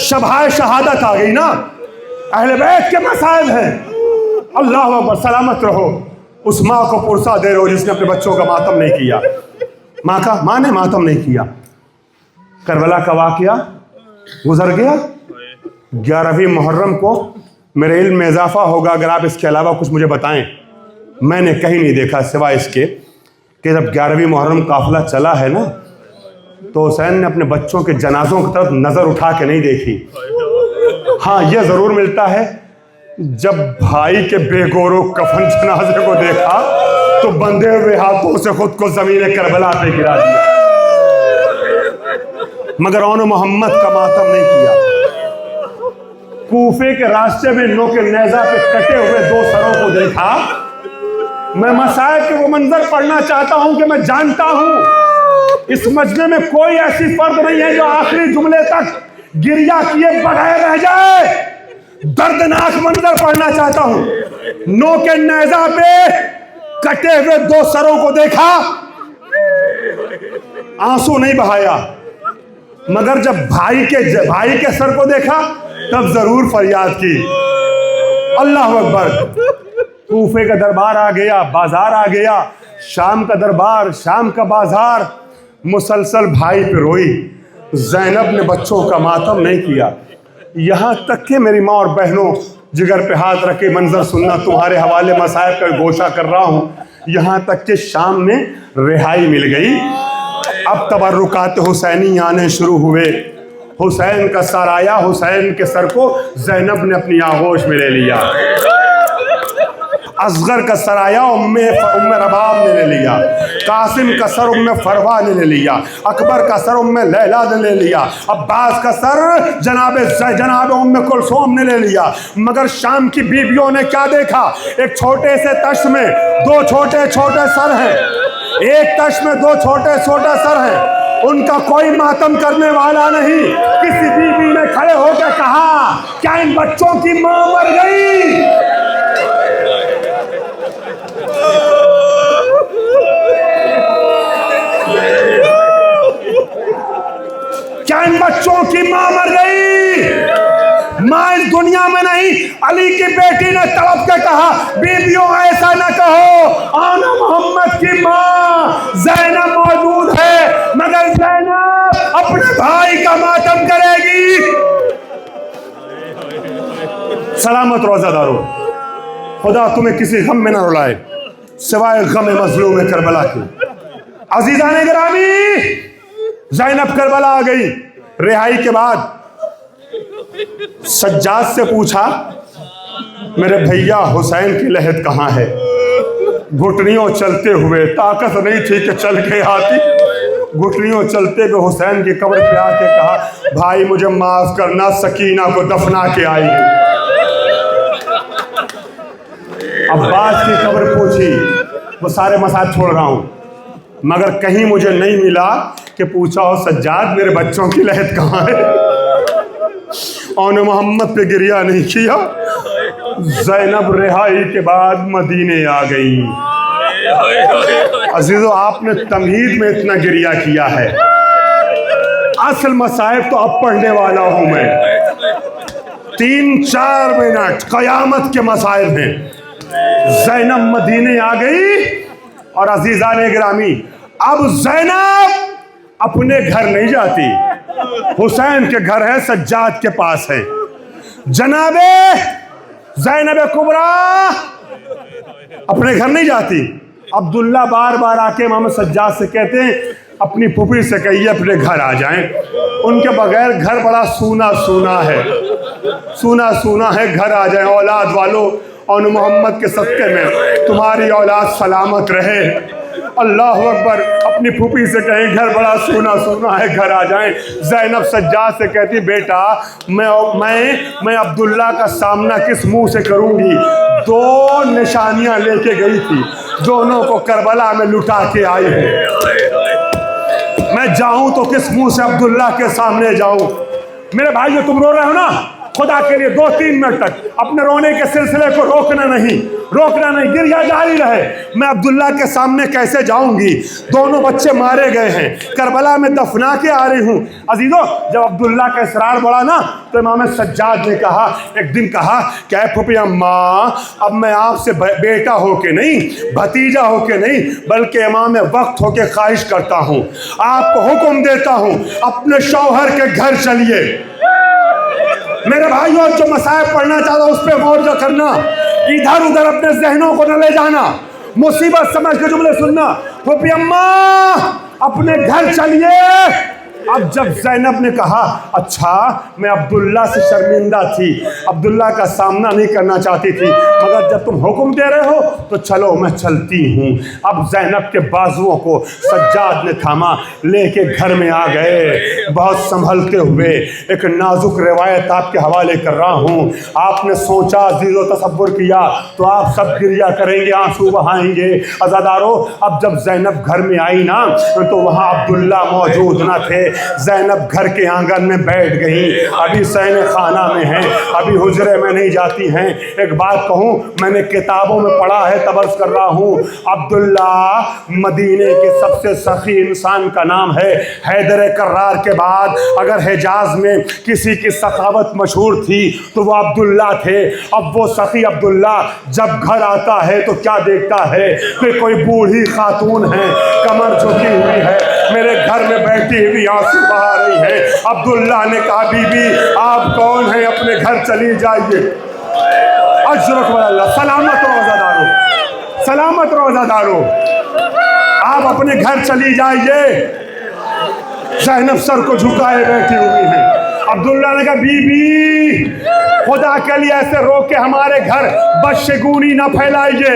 [SPEAKER 1] شبہ شہادت آ گئی نا، اہل بیت کے مسائل ہیں۔ اللہ اکبر، سلامت رہو اس ماں کو پرسا دے رہو جس نے اپنے بچوں کا ماتم نہیں کیا۔ ماں نے ماتم نہیں کیا۔ کربلا کا واقعہ گزر گیا۔ 11ویں محرم کو میرے علم میں اضافہ ہوگا اگر آپ اس کے علاوہ کچھ مجھے بتائیں. میں نے کہیں نہیں دیکھا سوائے اس کے کہ جب 11ویں محرم قافلہ چلا ہے نا تو حسین نے اپنے بچوں کے جنازوں کی طرف نظر اٹھا کے نہیں دیکھی. ہاں یہ ضرور ملتا ہے جب بھائی کے بے گور و کفن جنازے کو دیکھا تو بندھے ہوئے ہاتھوں سے خود کو زمین کربلا پہ گرا دیا، مگر اون محمد کا ماتم نہیں کیا. کوفے کے راستے میں نوک نیزہ پہ کٹے ہوئے 2 سروں کو دیکھا. میں مصائب کے وہ منظر پڑھنا چاہتا ہوں کہ میں جانتا ہوں اس مجمع میں کوئی ایسی فرد نہیں ہے جو آخری جملے تک گریہ کیے بغیر رہ جائے. دردناک منظر پڑھنا چاہتا ہوں. نوک نیزہ پہ کٹے ہوئے 2 سروں کو دیکھا، آنسو نہیں بہایا، مگر جب بھائی کے سر کو دیکھا تب ضرور فریاد کی. اللہ اکبر. کوفے کا دربار آ گیا، بازار آ گیا، شام کا دربار، شام کا بازار. مسلسل بھائی پہ روئی. زینب نے بچوں کا ماتم نہیں کیا. یہاں تک کہ میری ماں اور بہنوں جگر پہ ہاتھ رکھ کے منظر سننا، تمہارے حوالے مصائب کا گوشہ کر رہا ہوں. یہاں تک کہ شام میں رہائی مل گئی. اب تبرکات حسینی آنے شروع ہوئے. حسین کا سر آیا، حسین کے سر کو زینب نے اپنی آغوش میں لے لیا. اصغر کا سر آیا، ام رباب نے لے لیا. قاسم کا سر ام فروا نے لے لیا. اکبر کا سر ام لیلا نے لے لیا. عباس کا سر جناب ام کلثوم نے لے لیا. مگر شام کی بیویوں نے کیا دیکھا؟ ایک چھوٹے سے تشت میں 2 چھوٹے چھوٹے سر ہیں. ایک تشت میں 2 چھوٹے چھوٹے سر ہیں. ان کا کوئی ماتم کرنے والا نہیں. کسی بیوی نے کھڑے ہو کے کہا کیا ان بچوں کی ماں مر گئی؟ کیا ان بچوں کی ماں مر گئی؟ ماں اس دنیا میں نہیں. علی کی بیٹی نے تڑپ کے کہا بیویوں ایسا نہ کہو، آنا محمد کی ماں زینب موجود ہے، مگر زینب اپنے بھائی کا ماتم کرے گی. سلامت روزہ دارو، خدا تمہیں کسی غم میں نہ رلائے سوائے غم مظلوم کربلا کے. عزیزان گرامی، زینب کربلا آ گئی. رہائی کے بعد سجاد سے پوچھا میرے بھیا حسین کی لحد کہاں ہے؟ گھٹنیوں چلتے ہوئے، طاقت نہیں تھی کہ چل کے آتی، گھٹنیوں چلتے ہوئے حسین کی قبر پہ آ کے کہا بھائی مجھے معاف کرنا، سکینہ کو دفنا کے آئی ہوں. عباس کی قبر پوچھی، وہ سارے مسائل چھوڑ رہا ہوں، مگر کہیں مجھے نہیں ملا کہ پوچھا ہو سجاد میرے بچوں کی لحد کہاں ہے. اون محمد پہ گریہ نہیں کیا. زینب رہائی کے بعد مدینے آ گئی. عزیزو آپ نے تمہید میں اتنا گریہ کیا ہے، اصل مصائب تو اب پڑھنے والا ہوں میں. 3-4 منٹ قیامت کے مصائب ہیں. زینب مدینے آ گئی. اور عزیزان گرامی، اب زینب اپنے گھر نہیں جاتی، حسین کے گھر ہے، سجاد کے پاس ہے. جناب زینب کبریٰ اپنے گھر نہیں جاتی. عبداللہ بار بار آ کے امام سجاد سے کہتے ہیں اپنی پھوپھی سے کہیے اپنے گھر آ جائیں. ان کے بغیر گھر بڑا سونا سونا ہے، سونا سونا ہے. گھر آ جائیں. اولاد والو، اور محمد کے صدقے میں تمہاری اولاد سلامت رہے. اللہ اکبر. اپنی پھوپھی سے کہیں گھر بڑا سونا سونا ہے، گھر آ جائیں. زینب سجاد سے کہتی بیٹا میں عبداللہ کا سامنا کس منہ سے کروں گی؟ 2 نشانیاں لے کے گئی تھی، دونوں کو کربلا میں لٹا کے آئی ہوں. میں جاؤں تو کس منہ سے عبداللہ کے سامنے جاؤں؟ میرے بھائیو تم رو رہے ہو نا، خدا کے لیے 2-3 منٹ تک اپنے رونے کے سلسلے کو روکنا نہیں، گریہ جاری رہے. میں عبداللہ کے سامنے کیسے جاؤں گی؟ دونوں بچے مارے گئے ہیں، کربلا میں دفنا کے آ رہی ہوں. عزیزو جب عبداللہ کا اصرار بڑھا نا تو امام سجاد نے کہا، ایک دن کہا کہ اے پھوپھی اماں، اب میں آپ سے بیٹا ہو کے نہیں، بھتیجا ہو کے نہیں، بلکہ امام وقت ہو کے خواہش کرتا ہوں، آپ کو حکم دیتا ہوں اپنے شوہر کے گھر چلیے. میرے بھائیوں جو مصائب پڑھنا چاہتا اس پہ غور جو کرنا، ادھر ادھر اپنے ذہنوں کو نہ لے جانا، مصیبت سمجھ کے جملے سننا۔ پھوپھی اماں اپنے گھر چلیے۔ اب جب زینب نے کہا اچھا میں عبداللہ سے شرمندہ تھی، عبداللہ کا سامنا نہیں کرنا چاہتی تھی، مگر جب تم حکم دے رہے ہو تو چلو میں چلتی ہوں۔ اب زینب کے بازوؤں کو سجاد نے تھاما، لے کے گھر میں آ گئے بہت سنبھلتے ہوئے۔ ایک نازک روایت آپ کے حوالے کر رہا ہوں۔ آپ نے سوچا، عزیز و تصور کیا تو آپ سب گریہ کریں گے، آنسو بہائیں گے۔ عزادارو اب جب زینب گھر میں آئی نا تو وہاں عبداللہ موجود نہ تھے۔ زینب گھر کے آنگن میں بیٹھ گئیں، ابھی صحن خانہ میں ہیں، ابھی حجرے میں نہیں جاتی ہیں۔ ایک بات کہوں، میں نے کتابوں میں پڑھا ہے، تبرز کر رہا ہوں، عبداللہ مدینے کے سب سے سخی انسان کا نام ہے۔ حیدر کرار کے بعد اگر حجاز میں کسی کی سخاوت مشہور تھی تو وہ عبداللہ تھے۔ اب وہ سخی عبداللہ جب گھر آتا ہے تو کیا دیکھتا ہے کہ کوئی بوڑھی خاتون ہے، کمر جھکی ہوئی ہے، میرے گھر میں بیٹھی ہوئی آنسو بہا رہی ہے۔ عبداللہ نے کہا بی بی آپ کون ہیں، اپنے گھر چلی جائیے۔ اجرک واللہ، سلامت روزہ دارو، سلامت روزہ دارو، آپ اپنے گھر چلی جائیے۔ زینب سر کو جھکائے بیٹھی ہوئی ہیں۔ عبداللہ نے کہا بی بی خدا کے لیے ایسے روک کے ہمارے گھر بدشگونی نہ پھیلائیے،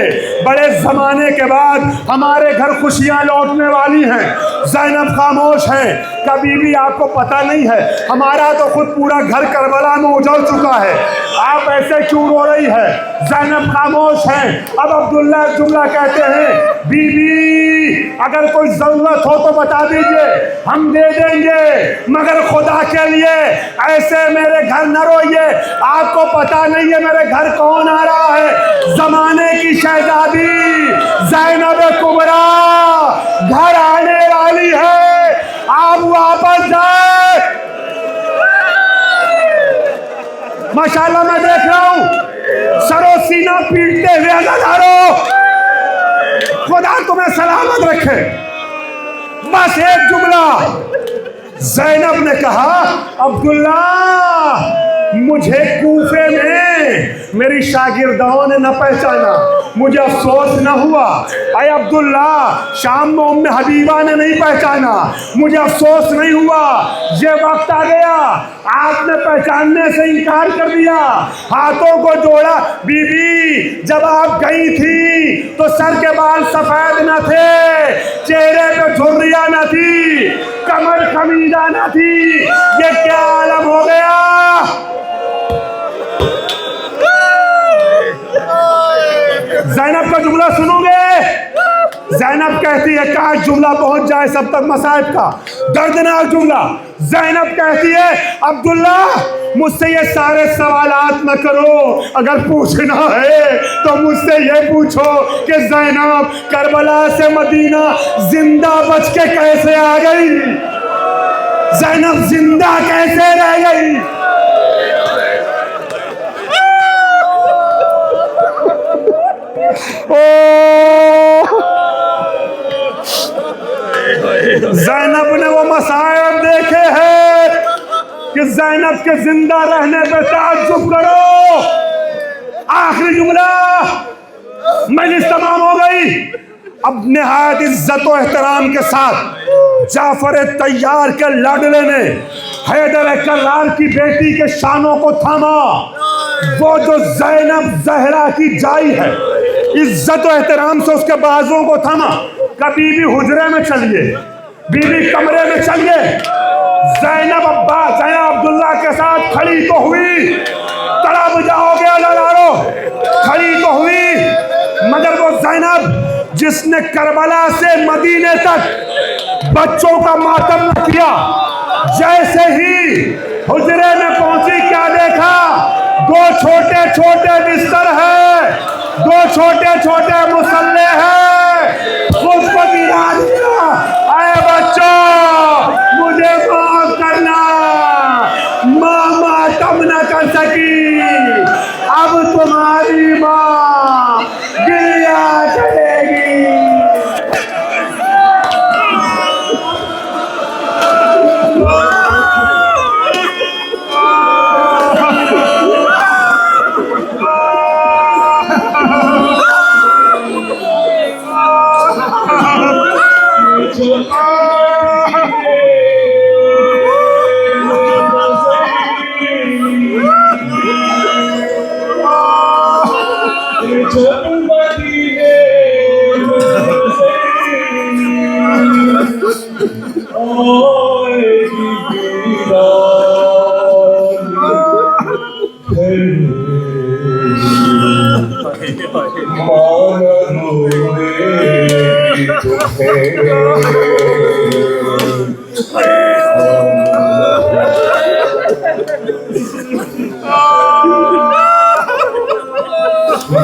[SPEAKER 1] بڑے زمانے کے بعد ہمارے گھر خوشیاں لوٹنے والی ہیں۔ زینب خاموش ہیں۔ کبھی بھی آپ کو پتہ نہیں ہے ہمارا تو خود پورا گھر کربلا میں اجڑ چکا ہے، آپ ایسے کیوں رو رہی ہے؟ زینب خاموش ہیں۔ اب عبداللہ ایک جملہ کہتے ہیں بی بی اگر کوئی ضرورت ہو تو بتا دیجئے، ہم دے دیں گے، مگر خدا کے لیے ایسے میرے گھر نہ روئیے۔ آپ کو پتہ نہیں ہے میرے گھر کون آ رہا ہے؟ زمانے کی شہزادی زینب کبریٰ گھر آنے والی ہے، آپ واپس جائیں۔ ماشاءاللہ میں دیکھ رہا ہوں سر و سینہ پیٹتے ہوئے عزادارو، خدا تمہیں سلامت رکھے۔ بس ایک جملہ زینب نے کہا عبداللہ مجھے کوفے میں میری شاگردوں نے نہ پہچانا، مجھے افسوس نہ ہوا۔ اے عبداللہ شام میں ام حبیبہ نے نہیں پہچانا، مجھے افسوس نہیں ہوا۔ یہ وقت آ گیا آپ نے پہچاننے سے انکار کر دیا، ہاتھوں کو جوڑا۔ بی بی جب آپ گئی تھی تو سر کے بال سفید نہ تھے، چہرے پہ جھریاں نہ تھی، کمر خمیدہ نہ تھی، یہ کیا عالم ہو گیا؟ زینب کا جملہ سنو گے؟ زینب کہتی ہے کاش جملہ پہنچ جائے سب تک مصائب کا، دردناک جملہ۔ زینب کہتی ہے عبداللہ مجھ سے یہ سارے سوالات نہ کرو، اگر پوچھنا ہے تو مجھ سے یہ پوچھو کہ زینب کربلا سے مدینہ زندہ بچ کے کیسے آ گئی، زینب زندہ کیسے رہ گئی؟ زینب نے وہ مصائب دیکھے ہیں کہ زینب کے زندہ رہنے پہ تعجب کرو۔ آخری جملہ، مجلس تمام ہو گئی۔ اب نہایت عزت و احترام کے ساتھ جعفر طیار کے لاڈلے نے حیدر کرار کی بیٹی کے شانوں کو تھاما، وہ جو زینب زہرا کی جائی ہے، عزت و احترام سے اس کے بازوؤں کو تھاما۔ کبھی بھی حجرے میں چلیے، بی بی کمرے میں چلیے، زینب عبداللہ کے ساتھ کھڑی تو ہوئی، تڑپ جاؤ گے عزادارو، کھڑی تو ہوئی، مگر وہ زینب جس نے کربلا سے مدینے تک بچوں کا ماتم نہ کیا، جیسے ہی حجرے میں پہنچی کیا دیکھا؟ دو چھوٹے چھوٹے بستر ہیں، دو چھوٹے چھوٹے مسلح ہیں، خود کو گرا دیا۔ اے بچوں مجھے معاف کرنا، ماں ماتم نہ کر سکی، اب تمہاری ماں گریہ کرے گی۔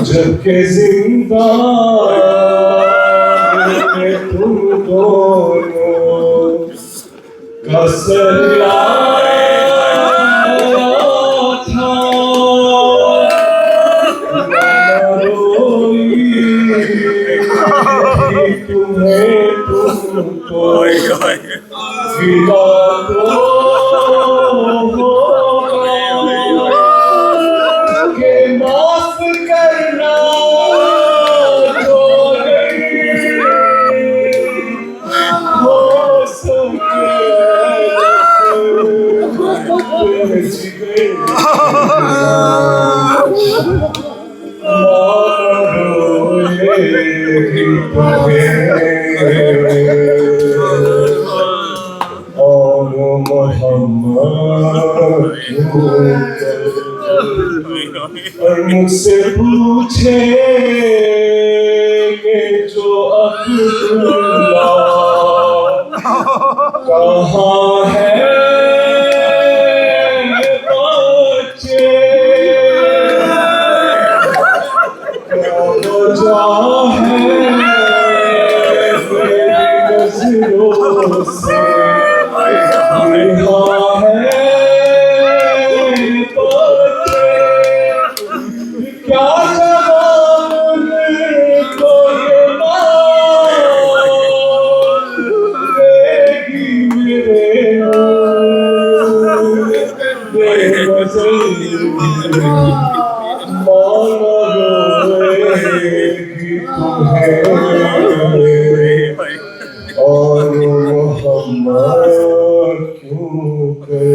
[SPEAKER 3] جب کہ زندہ میں تم دونوں کا سلایا تھا، نہ روئی تمہیں تم کو فدا تو اور مجھ سے پوچھے کہ جو عبداللہ کہاں ہے بچے، کیا وجہ ہے میری نظروں سے اور محمد کیوں کہ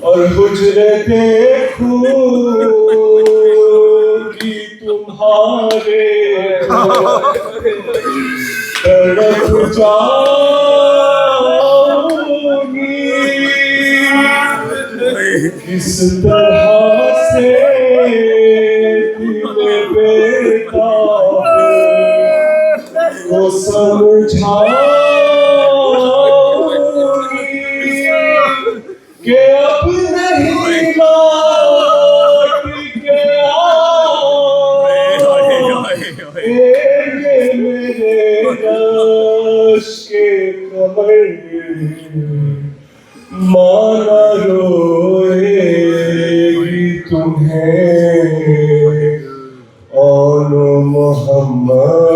[SPEAKER 3] اور حجرے دیکھوں گی تمہارے تڑپ جاؤں گی، کس طرح سے دل بیٹا کو سمجھاؤں گی کہ اب نہیں لوٹ کے آئے میرے رش کے کمر، مانا روئے گی تمہیں اور محمد